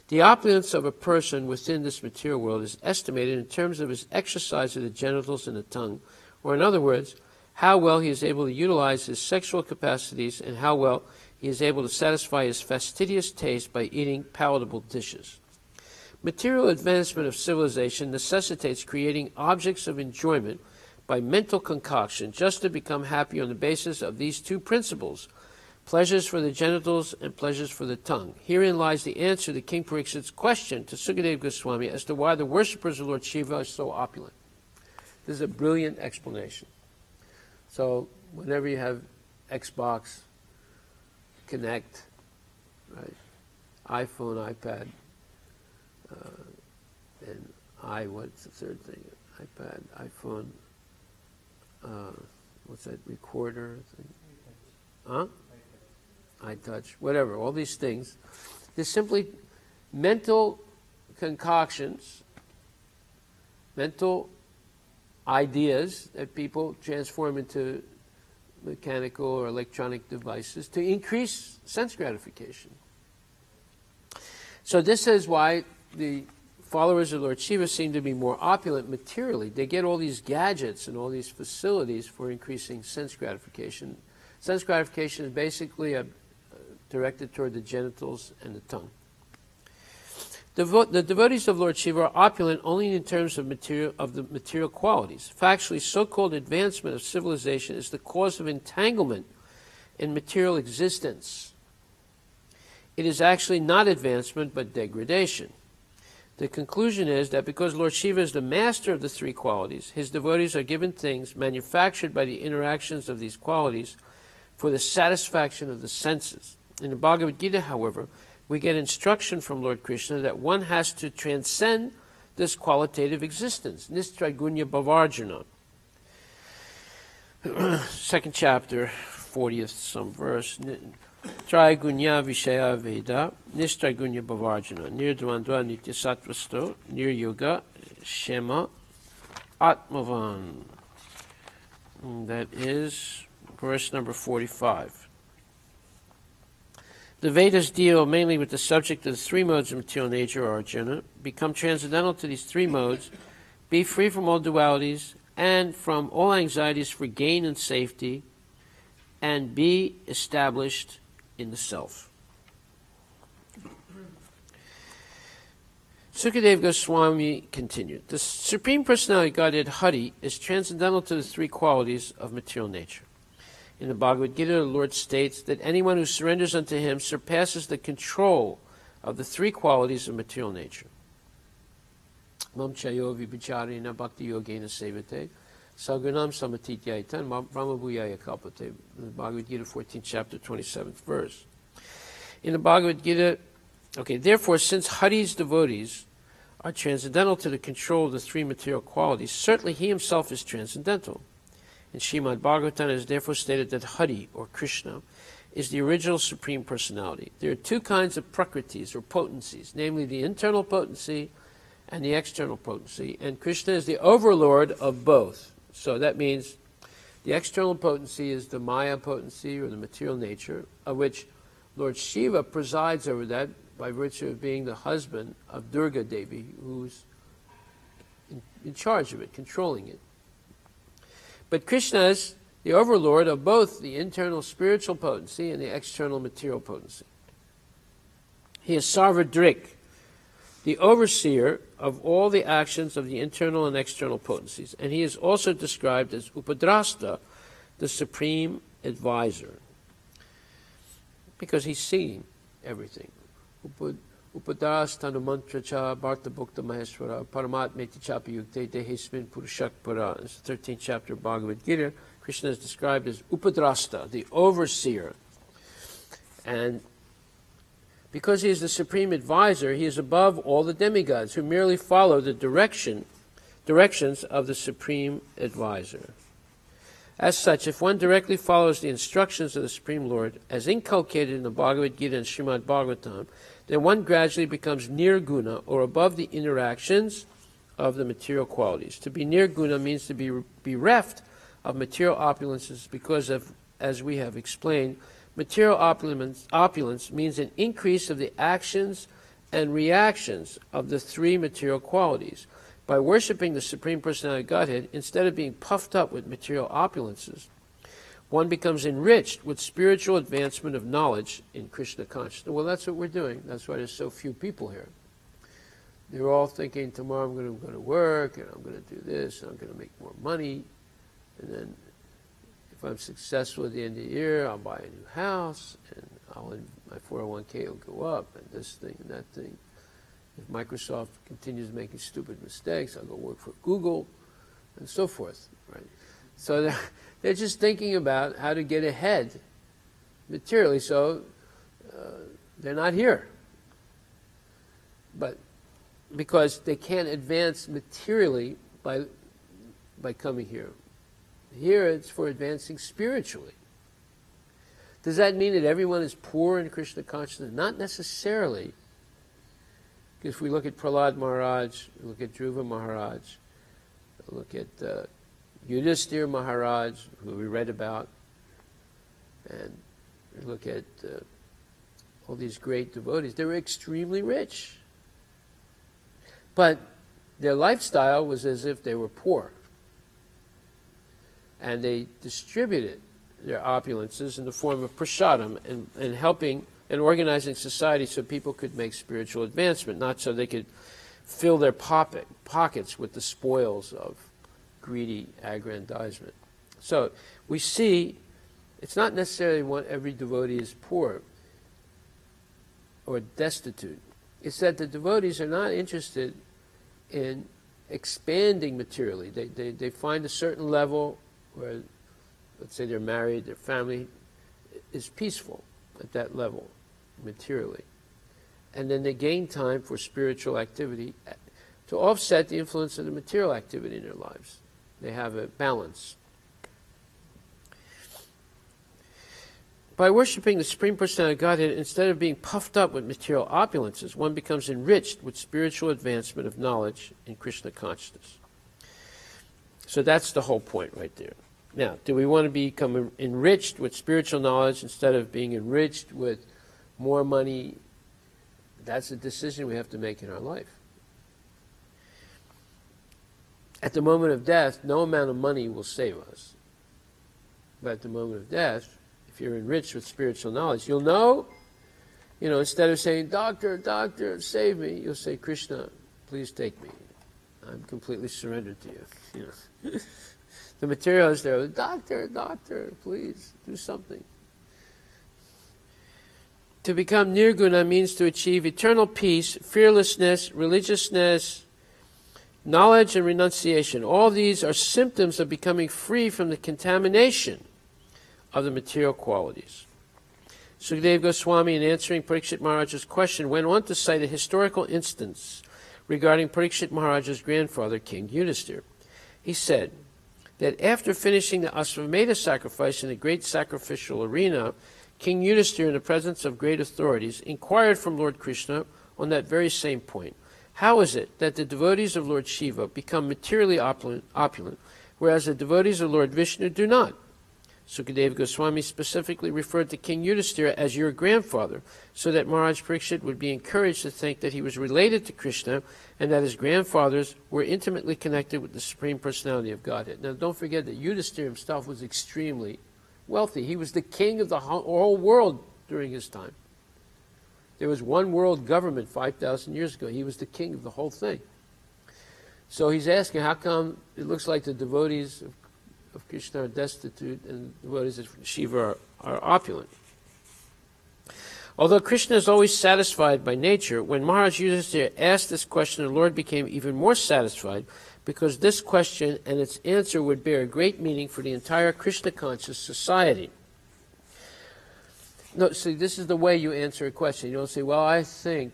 The opulence of a person within this material world is estimated in terms of his exercise of the genitals and the tongue, or in other words, how well he is able to utilize his sexual capacities and how well he is able to satisfy his fastidious taste by eating palatable dishes. Material advancement of civilization necessitates creating objects of enjoyment by mental concoction just to become happy on the basis of these two principles, pleasures for the genitals and pleasures for the tongue. Herein lies the answer to King Parikshit's question to Sukadeva Goswami as to why the worshippers of Lord Shiva are so opulent. This is a brilliant explanation. So whenever you have Xbox, Connect, right, iPhone, iPad, and what's the third thing? iPad, iPhone, what's that, recorder thing? Huh? iTouch, whatever, all these things. They're simply mental concoctions, mental ideas that people transform into mechanical or electronic devices to increase sense gratification. So this is why the followers of Lord Shiva seem to be more opulent materially. They get all these gadgets and all these facilities for increasing sense gratification. Sense gratification is basically directed toward the genitals and the tongue. The devotees of Lord Shiva are opulent only in terms of the material qualities. Factually, so-called advancement of civilization is the cause of entanglement in material existence. It is actually not advancement but degradation. The conclusion is that because Lord Shiva is the master of the three qualities, his devotees are given things manufactured by the interactions of these qualities for the satisfaction of the senses. In the Bhagavad Gita, however, we get instruction from Lord Krishna that one has to transcend this qualitative existence, Nistraigunya Bhavarjuna. Second chapter, 40th some verse. Traigunya Vishaya Veda, Nistraigunya Bhavarjuna, Nirdvandva Nityasattvasto, Niryoga Shema Atmavan. That is verse number 45. The Vedas deal mainly with the subject of the three modes of material nature, Arjuna. Become transcendental to these three modes, be free from all dualities and from all anxieties for gain and safety, and be established in the self. Sukadeva Goswami continued, the Supreme Personality Godhead Hari is transcendental to the three qualities of material nature. In the Bhagavad Gita, the Lord states that anyone who surrenders unto him surpasses the control of the three qualities of material nature. Mam chayo vibhicharena bhakti yogena sevate sagunam samatityaitan brahmabhuyaya kalpate. In the Bhagavad Gita, 14th chapter, 27th verse. In the Bhagavad Gita, therefore, since Hari's devotees are transcendental to the control of the three material qualities, certainly he himself is transcendental. In Srimad Bhagavatam, it is therefore stated that Hari, or Krishna, is the original Supreme Personality. There are two kinds of prakritis, or potencies, namely the internal potency and the external potency, and Krishna is the overlord of both. So that means the external potency is the Maya potency, or the material nature, of which Lord Shiva presides over that by virtue of being the husband of Durga Devi, who's in charge of it, controlling it. But Krishna is the overlord of both the internal spiritual potency and the external material potency. He is Sarvadrik, the overseer of all the actions of the internal and external potencies. And he is also described as Upadrasta, the supreme advisor, because he's seeing everything. Upadrastanu mantra cha bharta bhukta maheshwara paramatmeti chapi yukte dehesmin purushak para. It's the 13th chapter of Bhagavad Gita. Krishna is described as Upadrasta, the overseer. And because he is the supreme advisor, he is above all the demigods who merely follow the directions of the supreme advisor. As such, if one directly follows the instructions of the Supreme Lord, as inculcated in the Bhagavad Gita and Srimad Bhagavatam, then one gradually becomes nirguna, or above the interactions of the material qualities. To be nirguna means to be bereft of material opulences because of, as we have explained, material opulence means an increase of the actions and reactions of the three material qualities. By worshipping the Supreme Personality of Godhead, instead of being puffed up with material opulences, one becomes enriched with spiritual advancement of knowledge in Krishna consciousness. Well, that's what we're doing. That's why there's so few people here. They're all thinking, tomorrow I'm going to go to work, and I'm going to do this, and I'm going to make more money, and then if I'm successful at the end of the year, I'll buy a new house, and my 401k will go up, and this thing and that thing. If Microsoft continues making stupid mistakes, I'll go work for Google, and so forth. Right? So they're just thinking about how to get ahead materially, so they're not here. But because they can't advance materially by coming here. Here it's for advancing spiritually. Does that mean that everyone is poor in Krishna consciousness? Not necessarily. Because if we look at Prahlad Maharaj, look at Dhruva Maharaj, look at Yudhisthira Maharaj, who we read about, and look at all these great devotees, they were extremely rich. But their lifestyle was as if they were poor. And they distributed their opulences in the form of prasadam and helping and organizing society so people could make spiritual advancement, not so they could fill their pockets with the spoils of greedy aggrandizement. So we see It's not necessarily every devotee is poor or destitute. It's that the devotees are not interested in expanding materially. They find a certain level where, let's say they're married, their family is peaceful at that level materially. And then they gain time for spiritual activity to offset the influence of the material activity in their lives. They have a balance. By worshiping the Supreme Personality of Godhead, instead of being puffed up with material opulences, one becomes enriched with spiritual advancement of knowledge in Krishna consciousness. So that's the whole point right there. Now, do we want to become enriched with spiritual knowledge instead of being enriched with more money? That's a decision we have to make in our life. At the moment of death, no amount of money will save us. But at the moment of death, if you're enriched with spiritual knowledge, you'll know, instead of saying, doctor, doctor, save me, you'll say, Krishna, please take me. I'm completely surrendered to you. The material is there. Doctor, doctor, please do something. To become nirguna means to achieve eternal peace, fearlessness, religiousness, knowledge, and renunciation. All these are symptoms of becoming free from the contamination of the material qualities. Sukadeva Goswami, in answering Parikshit Maharaj's question, went on to cite a historical instance regarding Parikshit Maharaj's grandfather, King Yudhisthira. He said that after finishing the Ashvamedha sacrifice in the great sacrificial arena, King Yudhisthira, in the presence of great authorities, inquired from Lord Krishna on that very same point. How is it that the devotees of Lord Shiva become materially opulent, whereas the devotees of Lord Vishnu do not? Sukadeva Goswami specifically referred to King Yudhisthira as your grandfather, so that Maharaj Parikshit would be encouraged to think that he was related to Krishna and that his grandfathers were intimately connected with the Supreme Personality of Godhead. Now, don't forget that Yudhisthira himself was extremely wealthy. He was the king of the whole world during his time. There was one world government 5,000 years ago. He was the king of the whole thing. So he's asking, how come it looks like the devotees of Krishna are destitute and the devotees of Shiva are opulent? Although Krishna is always satisfied by nature, when Maharaj Yudhisthira asked this question, the Lord became even more satisfied, because this question and its answer would bear a great meaning for the entire Krishna-conscious society. No, see, this is the way you answer a question. You don't say, well, I think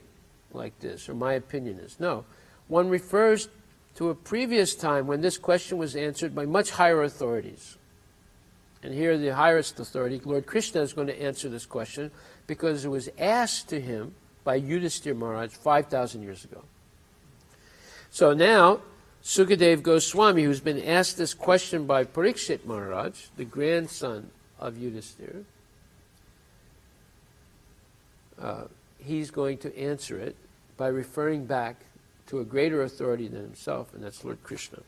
like this, or my opinion is. No. One refers to a previous time when this question was answered by much higher authorities. And here the highest authority, Lord Krishna, is going to answer this question because it was asked to him by Yudhisthira Maharaj 5,000 years ago. So now, Sukadeva Goswami, who's been asked this question by Parikshit Maharaj, the grandson of Yudhisthira, he's going to answer it by referring back to a greater authority than himself, and that's Lord Krishna.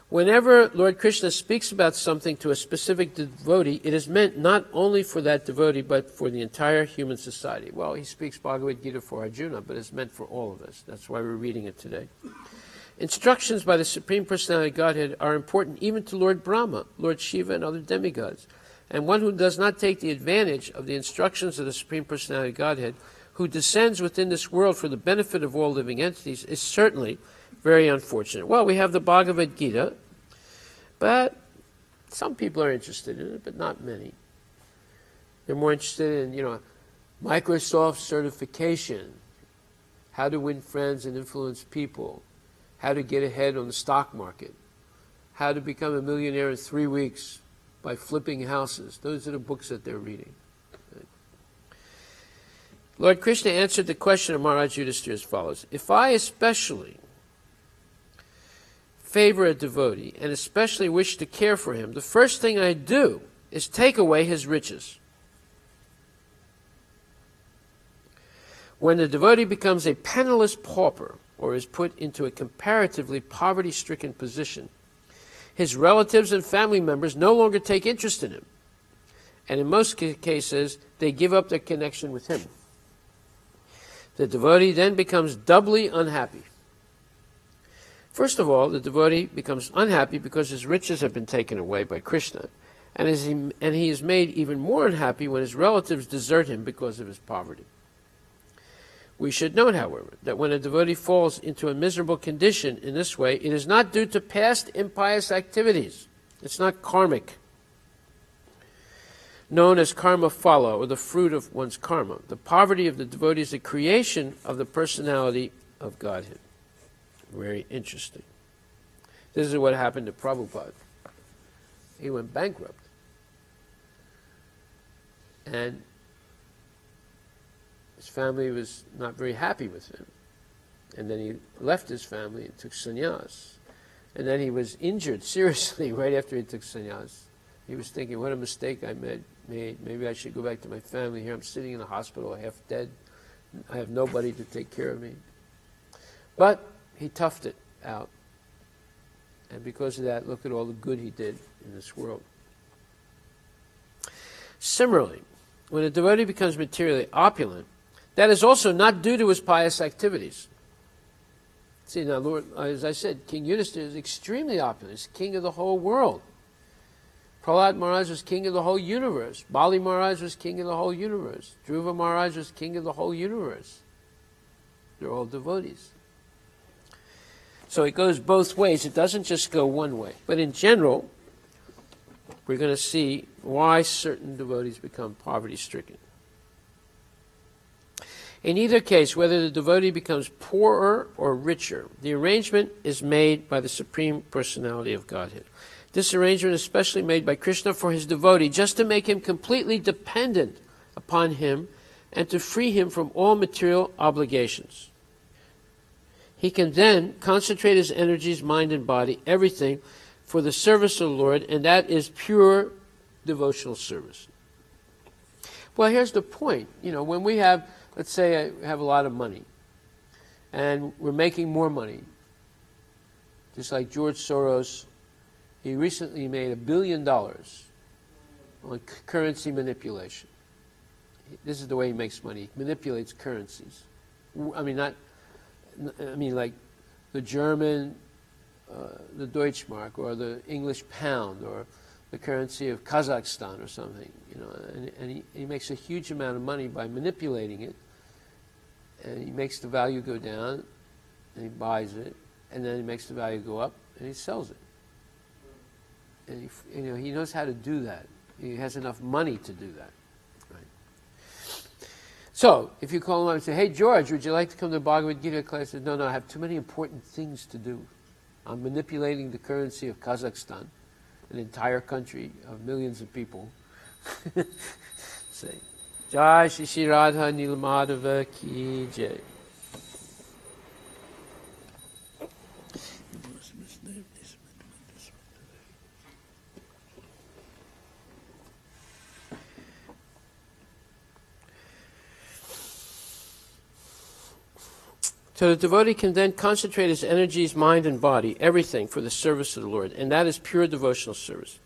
Whenever Lord Krishna speaks about something to a specific devotee, it is meant not only for that devotee, but for the entire human society. Well, he speaks Bhagavad Gita for Arjuna, but it's meant for all of us. That's why we're reading it today. Instructions by the Supreme Personality of Godhead are important even to Lord Brahma, Lord Shiva, and other demigods. And one who does not take the advantage of the instructions of the Supreme Personality of Godhead, who descends within this world for the benefit of all living entities, is certainly very unfortunate. Well, we have the Bhagavad Gita, but some people are interested in it, but not many. They're more interested in, Microsoft certification, how to win friends and influence people, how to get ahead on the stock market, how to become a millionaire in 3 weeks by flipping houses. Those are the books that they're reading. Lord Krishna answered the question of Maharaj Yudhisthira as follows. If I especially favor a devotee and especially wish to care for him, the first thing I do is take away his riches. When the devotee becomes a penniless pauper or is put into a comparatively poverty-stricken position, his relatives and family members no longer take interest in him. And in most cases, they give up their connection with him. The devotee then becomes doubly unhappy. First of all, the devotee becomes unhappy because his riches have been taken away by Krishna, and he is made even more unhappy when his relatives desert him because of his poverty. We should note, however, that when a devotee falls into a miserable condition in this way, it is not due to past impious activities. It's not karmic, known as karma phala, or the fruit of one's karma. The poverty of the devotee is a creation of the personality of Godhead. Very interesting. This is what happened to Prabhupada. He went bankrupt. And his family was not very happy with him. And then he left his family and took sannyas. And then he was injured seriously right after he took sannyas. He was thinking, what a mistake I made. Maybe I should go back to my family. Here I'm sitting in the hospital, half dead. I have nobody to take care of me. But he toughed it out. And because of that, look at all the good he did in this world. Similarly, when a devotee becomes materially opulent, that is also not due to his pious activities. See, now, Lord, as I said, King Yudhishthira is extremely opulent. He's king of the whole world. Prahlad Maharaj was king of the whole universe. Bali Maharaj was king of the whole universe. Dhruva Maharaj was king of the whole universe. They're all devotees. So it goes both ways. It doesn't just go one way. But in general, we're going to see why certain devotees become poverty-stricken. In either case, whether the devotee becomes poorer or richer, the arrangement is made by the Supreme Personality of Godhead. This arrangement is specially made by Krishna for his devotee, just to make him completely dependent upon him and to free him from all material obligations. He can then concentrate his energies, mind and body, everything, for the service of the Lord, and that is pure devotional service. Well, here's the point. You know, when we have, let's say I have a lot of money, and we're making more money, just like George Soros, he recently made $1 billion on currency manipulation. This is the way he makes money. He manipulates currencies. Like the German, the Deutschmark, or the English pound, or the currency of Kazakhstan or something. You know, and he makes a huge amount of money by manipulating it. And he makes the value go down, and he buys it, and then he makes the value go up, and he sells it. And he knows how to do that. He has enough money to do that. Right? So, if you call him up and say, hey, George, would you like to come to Bhagavad Gita class? He says, no, I have too many important things to do. I'm manipulating the currency of Kazakhstan, an entire country of millions of people. Say, Jai Shri Shri Radha Nilamadava Ki Jai. So the devotee can then concentrate his energies, mind and body, everything, for the service of the Lord, and that is pure devotional service.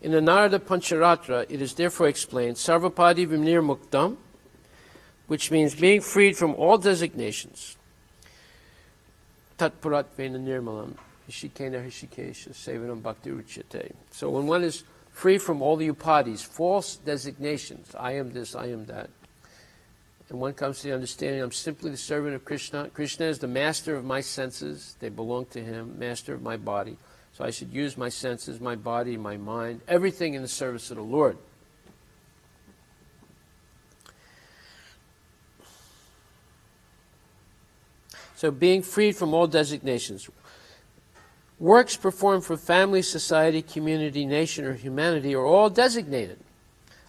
In the Narada Pancharatra, it is therefore explained, Sarvapadi Vimnir Muktam, which means being freed from all designations. Tat Purat Vena Nirmalam, Hishikena Hishikesha, Sevanam Bhakti Ruchyate. So when one is free from all the upadis, false designations, I am this, I am that, and one comes to the understanding, I'm simply the servant of Krishna. Krishna is the master of my senses. They belong to him, master of my body. So I should use my senses, my body, my mind, everything in the service of the Lord. So being freed from all designations. Works performed for family, society, community, nation, or humanity are all designated.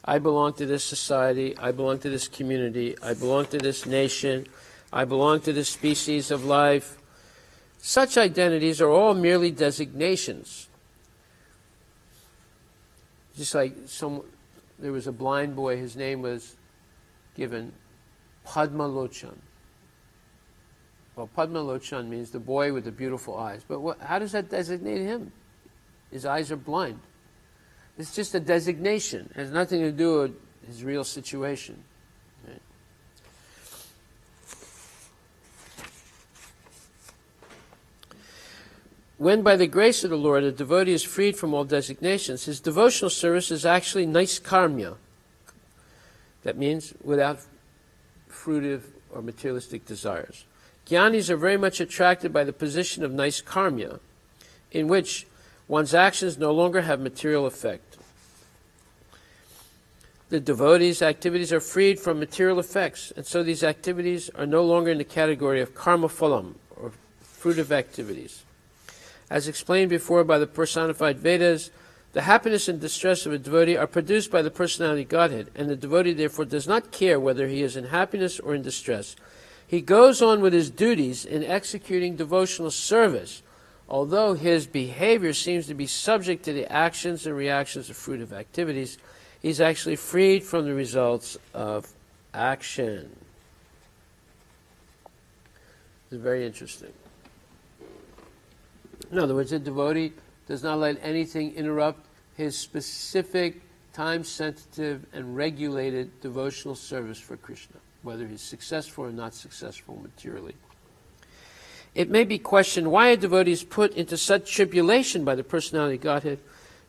I belong to this society, I belong to this community, I belong to this nation, I belong to this species of life. Such identities are all merely designations. Just like there was a blind boy, his name was given Padma Lochan. Well, Padma Lochan means the boy with the beautiful eyes. But how does that designate him? His eyes are blind. It's just a designation. It has nothing to do with his real situation. Right? when by the grace of the Lord a devotee is freed from all designations, his devotional service is actually naiskarmya. That means without fruitive or materialistic desires. Jnanis are very much attracted by the position of naiskarmya, in which one's actions no longer have material effect. The devotee's activities are freed from material effects, and so these activities are no longer in the category of karma phalam, or fruitive activities. As explained before by the personified Vedas, the happiness and distress of a devotee are produced by the personality Godhead, and the devotee therefore does not care whether he is in happiness or in distress. He goes on with his duties in executing devotional service, although his behavior seems to be subject to the actions and reactions of fruitive activities. He's actually freed from the results of action. It's very interesting. In other words, a devotee does not let anything interrupt his specific, time-sensitive, and regulated devotional service for Krishna, whether he's successful or not successful materially. It may be questioned why a devotee is put into such tribulation by the personality Godhead.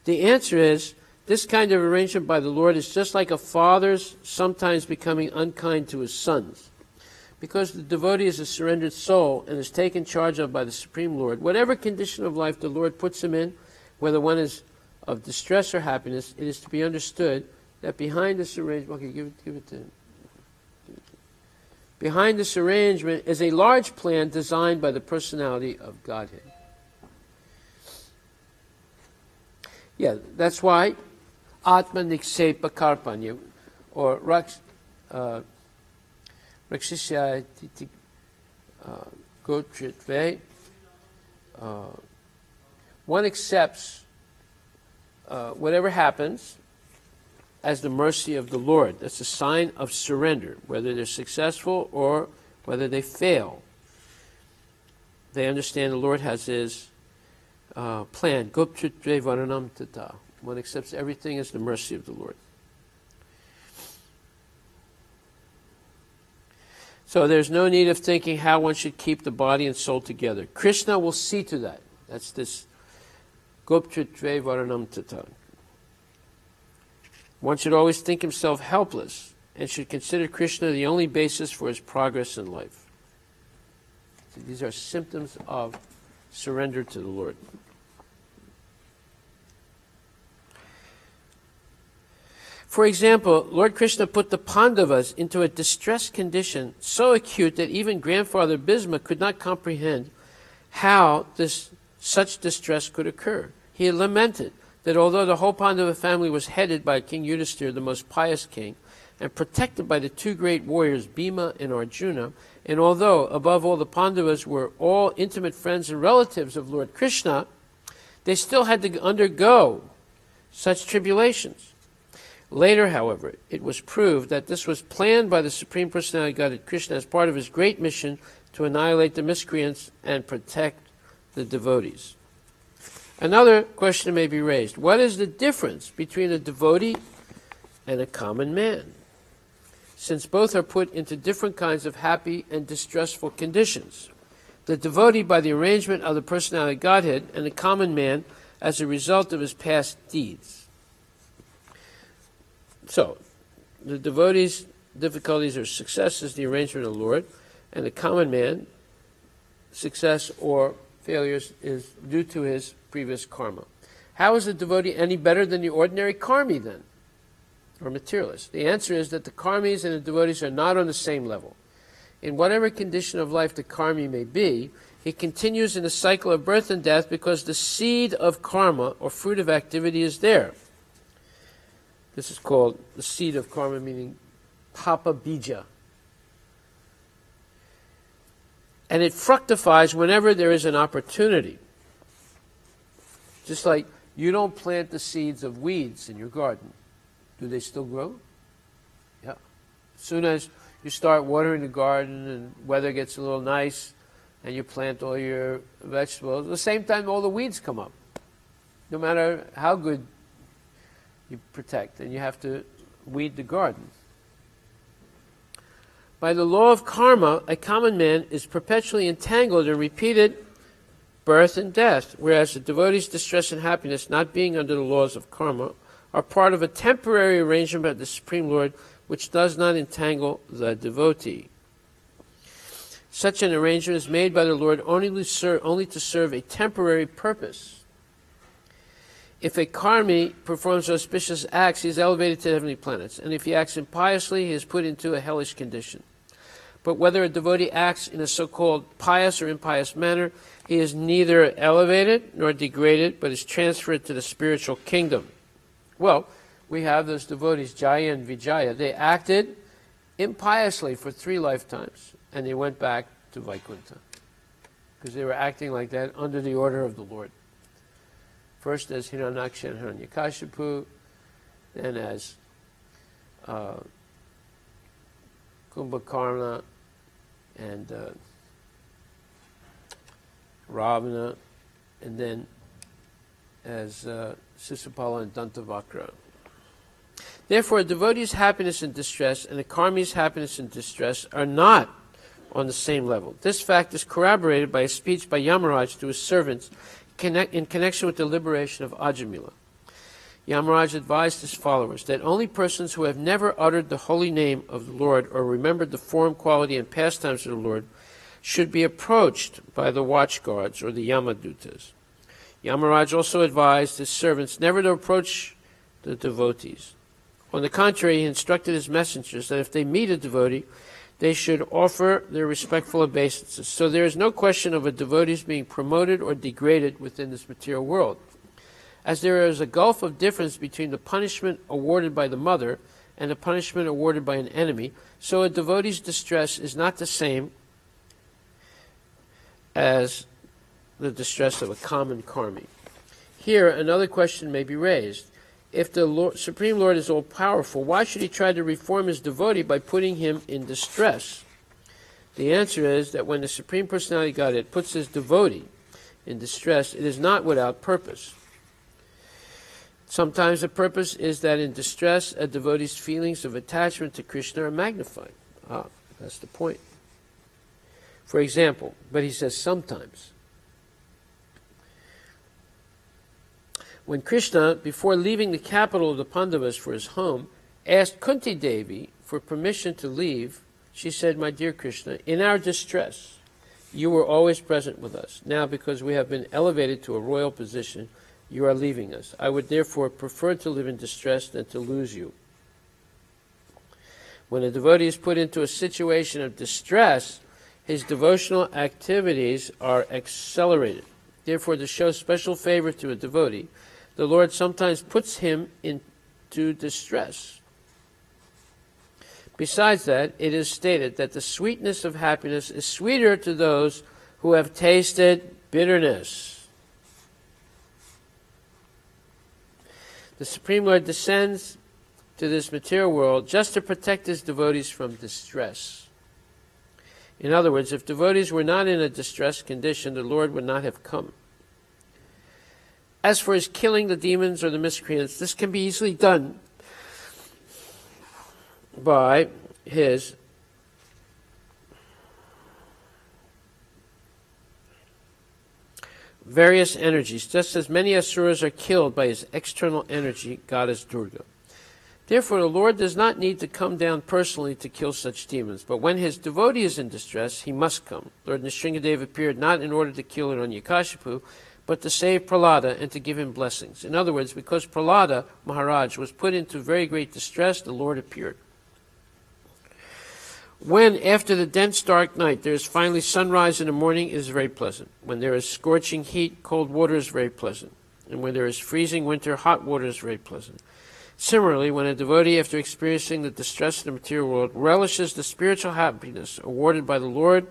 The answer is, this kind of arrangement by the Lord is just like a father's sometimes becoming unkind to his sons. Because the devotee is a surrendered soul and is taken charge of by the Supreme Lord, whatever condition of life the Lord puts him in, whether one is of distress or happiness, it is to be understood that behind this arrangement, behind this arrangement is a large plan designed by the personality of Godhead. Yeah, that's why Atma Niksepa Karpanya, or Rakshishya Gotritve, one accepts whatever happens as the mercy of the Lord. That's a sign of surrender, whether they're successful or whether they fail. They understand the Lord has his plan. Goptritve Varanam Tata. One accepts everything as the mercy of the Lord. So there's no need of thinking how one should keep the body and soul together. Krishna will see to that. That's this Goptritve Varanam Tata. One should always think himself helpless and should consider Krishna the only basis for his progress in life. So these are symptoms of surrender to the Lord. For example, Lord Krishna put the Pandavas into a distressed condition so acute that even grandfather Bhisma could not comprehend how such distress could occur. He lamented that although the whole Pandava family was headed by King Yudhisthira, the most pious king, and protected by the two great warriors Bhima and Arjuna, and although, above all, the Pandavas were all intimate friends and relatives of Lord Krishna, they still had to undergo such tribulations. Later, however, it was proved that this was planned by the Supreme Personality Godhead Krishna as part of his great mission to annihilate the miscreants and protect the devotees. Another question may be raised. What is the difference between a devotee and a common man? Since both are put into different kinds of happy and distressful conditions. The devotee by the arrangement of the Personality Godhead, and the common man as a result of his past deeds. So, the devotee's difficulties or success is the arrangement of the Lord, and the common man, success or failures is due to his previous karma. How is the devotee any better than the ordinary karmi then, or materialist? The answer is that the karmis and the devotees are not on the same level. In whatever condition of life the karmi may be, he continues in the cycle of birth and death because the seed of karma or fruit of activity is there. This is called the seed of karma, meaning papa bija. And it fructifies whenever there is an opportunity. Just like you don't plant the seeds of weeds in your garden. Do they still grow? Yeah. As soon as you start watering the garden and weather gets a little nice and you plant all your vegetables, at the same time all the weeds come up. No matter how good you protect, and you have to weed the garden. By the law of karma, a common man is perpetually entangled in repeated birth and death, whereas the devotee's distress and happiness, not being under the laws of karma, are part of a temporary arrangement by the Supreme Lord which does not entangle the devotee. Such an arrangement is made by the Lord only to serve a temporary purpose. If a karmi performs auspicious acts, he is elevated to the heavenly planets, and if he acts impiously, he is put into a hellish condition. But whether a devotee acts in a so-called pious or impious manner, he is neither elevated nor degraded, but is transferred to the spiritual kingdom. Well, we have those devotees, Jaya and Vijaya. They acted impiously for 3 lifetimes, and they went back to Vaikuntha, because they were acting like that under the order of the Lord. First as Hiranyaksha and Hiranyakashipu, then as Kumbhakarna and Ravana, and then as Sisupala and Dantavakra. Therefore, a devotee's happiness and distress and a karmi's happiness and distress are not on the same level. This fact is corroborated by a speech by Yamaraj to his servants in connection with the liberation of Ajamila. Yamaraj advised his followers that only persons who have never uttered the holy name of the Lord or remembered the form, quality, and pastimes of the Lord should be approached by the watchguards or the Yamadutas. Yamaraj also advised his servants never to approach the devotees. On the contrary, he instructed his messengers that if they meet a devotee, they should offer their respectful obeisances. So there is no question of a devotee's being promoted or degraded within this material world. As there is a gulf of difference between the punishment awarded by the mother and the punishment awarded by an enemy, so a devotee's distress is not the same as the distress of a common karmi. Here, another question may be raised. If the Supreme Lord is all-powerful, why should he try to reform his devotee by putting him in distress? The answer is that when the Supreme Personality of Godhead puts his devotee in distress, it is not without purpose. Sometimes the purpose is that in distress, a devotee's feelings of attachment to Krishna are magnified. That's the point. For example, but he says sometimes. When Krishna, before leaving the capital of the Pandavas for his home, asked Kunti Devi for permission to leave, she said, "My dear Krishna, in our distress, you were always present with us. Now, because we have been elevated to a royal position, you are leaving us. I would therefore prefer to live in distress than to lose you." When a devotee is put into a situation of distress, his devotional activities are accelerated. Therefore, to show special favor to a devotee, the Lord sometimes puts him into distress. Besides that, it is stated that the sweetness of happiness is sweeter to those who have tasted bitterness. The Supreme Lord descends to this material world just to protect his devotees from distress. In other words, if devotees were not in a distressed condition, the Lord would not have come. As for his killing the demons or the miscreants, this can be easily done by his various energies, just as many asuras are killed by his external energy, goddess Durga. Therefore, the Lord does not need to come down personally to kill such demons, but when his devotee is in distress, he must come. Lord Nrsingadev appeared not in order to kill Hiranyakashipu, but to save Prahlada and to give him blessings. In other words, because Prahlada Maharaj was put into very great distress, the Lord appeared. When, after the dense dark night, there is finally sunrise in the morning, it is very pleasant. When there is scorching heat, cold water is very pleasant. And when there is freezing winter, hot water is very pleasant. Similarly, when a devotee, after experiencing the distress of the material world, relishes the spiritual happiness awarded by the Lord,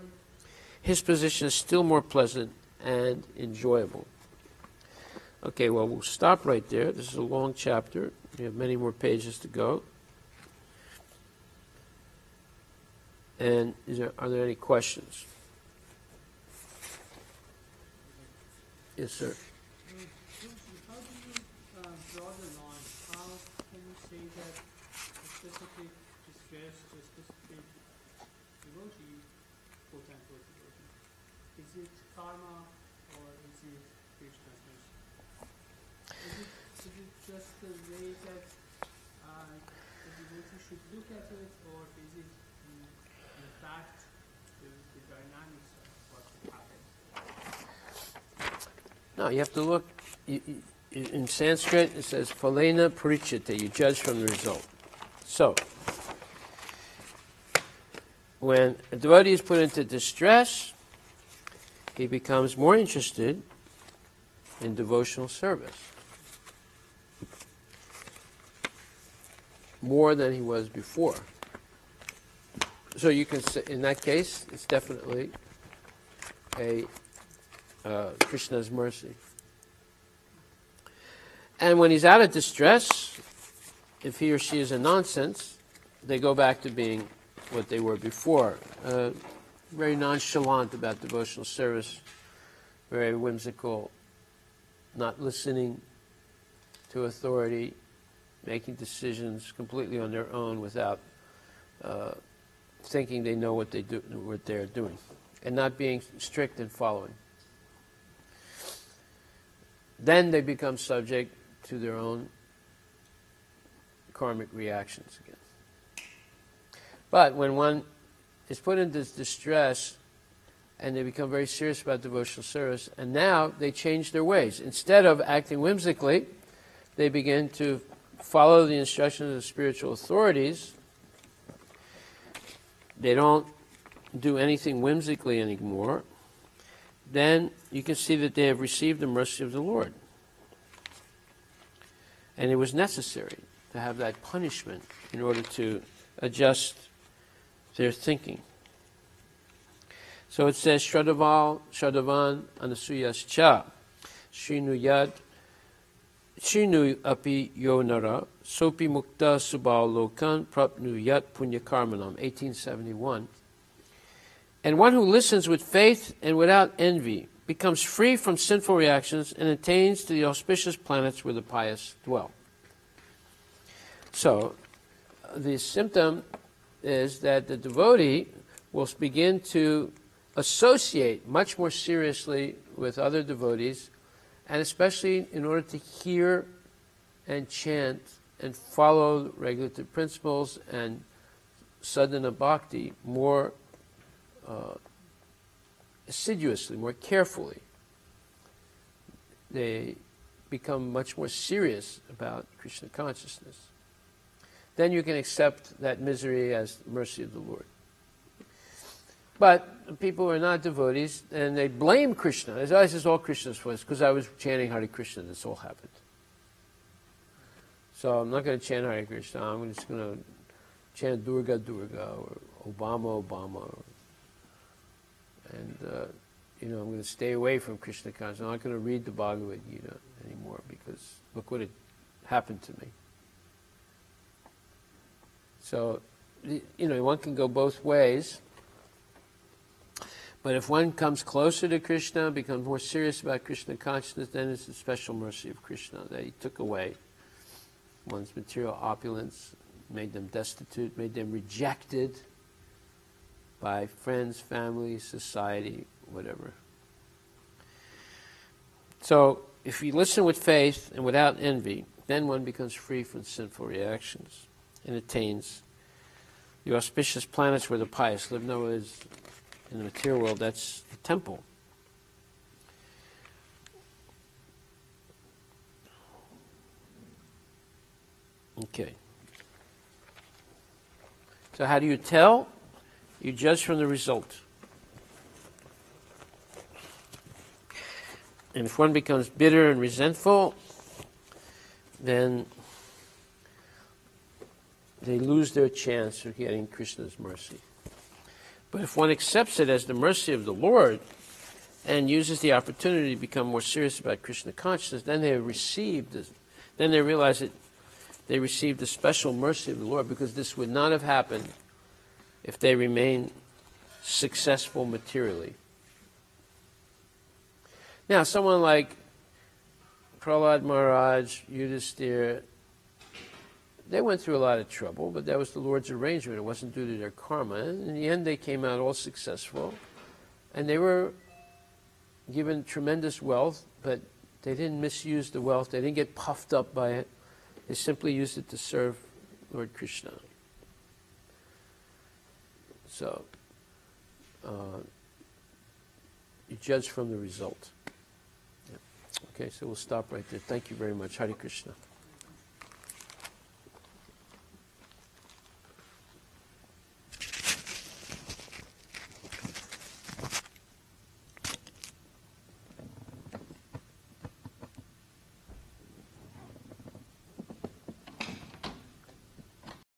his position is still more pleasant and enjoyable. Okay, well, we'll stop right there. This is a long chapter. We have many more pages to go. And are there any questions? Yes, sir. How do you draw the line? How can you say that a specific distress to a specific devotee, quote-unquote devotee, is it karma or is it Krishna's mercy? Is it just the way that the devotee should look at it, or is it in fact the dynamics of what happens? No, you have to look. In Sanskrit, it says phalena parichita. You judge from the result. So, when a devotee is put into distress, he becomes more interested in devotional service, more than he was before. So you can say, in that case, it's definitely a Krishna's mercy. And when he's out of distress, if he or she is a nonsense, they go back to being what they were before. Very nonchalant about devotional service, very whimsical, not listening to authority, making decisions completely on their own without thinking they know what they're doing, and not being strict in following. Then they become subject to their own karmic reactions again. But when one is put into distress and they become very serious about devotional service, and now they change their ways. Instead of acting whimsically, they begin to follow the instructions of the spiritual authorities. They don't do anything whimsically anymore. Then you can see that they have received the mercy of the Lord. And it was necessary to have that punishment in order to adjust their thinking. So it says, Shraddhavan Anasuyascha Srinuyad Shrinu api yonara sopi mukta subal lokan prapnuyat punyakarmanam, 1871. And one who listens with faith and without envy becomes free from sinful reactions and attains to the auspicious planets where the pious dwell. So, the symptom is that the devotee will begin to associate much more seriously with other devotees, and especially in order to hear and chant and follow regulative principles and sadhana bhakti more assiduously, more carefully. They become much more serious about Krishna consciousness. Then you can accept that misery as the mercy of the Lord. But people who are not devotees, and they blame Krishna. This is all Krishna's fault. Because I was chanting Hare Krishna, this all happened. So I'm not going to chant Hare Krishna. I'm just going to chant Durga, Durga, or Obama, Obama. And, I'm going to stay away from Krishna consciousness. I'm not going to read the Bhagavad Gita anymore because look what had happened to me. So, one can go both ways. But if one comes closer to Krishna, becomes more serious about Krishna consciousness, then it's the special mercy of Krishna that he took away one's material opulence, made them destitute, made them rejected by friends, family, society, whatever. So, if you listen with faith and without envy, then one becomes free from sinful reactions and attains the auspicious planets where the pious live. In other words, in the material world, that's the temple. Okay. So how do you tell? You judge from the result. And if one becomes bitter and resentful, then they lose their chance of getting Krishna's mercy. But if one accepts it as the mercy of the Lord and uses the opportunity to become more serious about Krishna consciousness, then they have received this. Then they realize that they received the special mercy of the Lord, because this would not have happened if they remained successful materially. Now, someone like Prahlad Maharaj, Yudhisthira, they went through a lot of trouble, but that was the Lord's arrangement. It wasn't due to their karma. And in the end, they came out all successful. And they were given tremendous wealth, but they didn't misuse the wealth. They didn't get puffed up by it. They simply used it to serve Lord Krishna. So, you judge from the result. Yeah. Okay, so we'll stop right there. Thank you very much. Hare Krishna.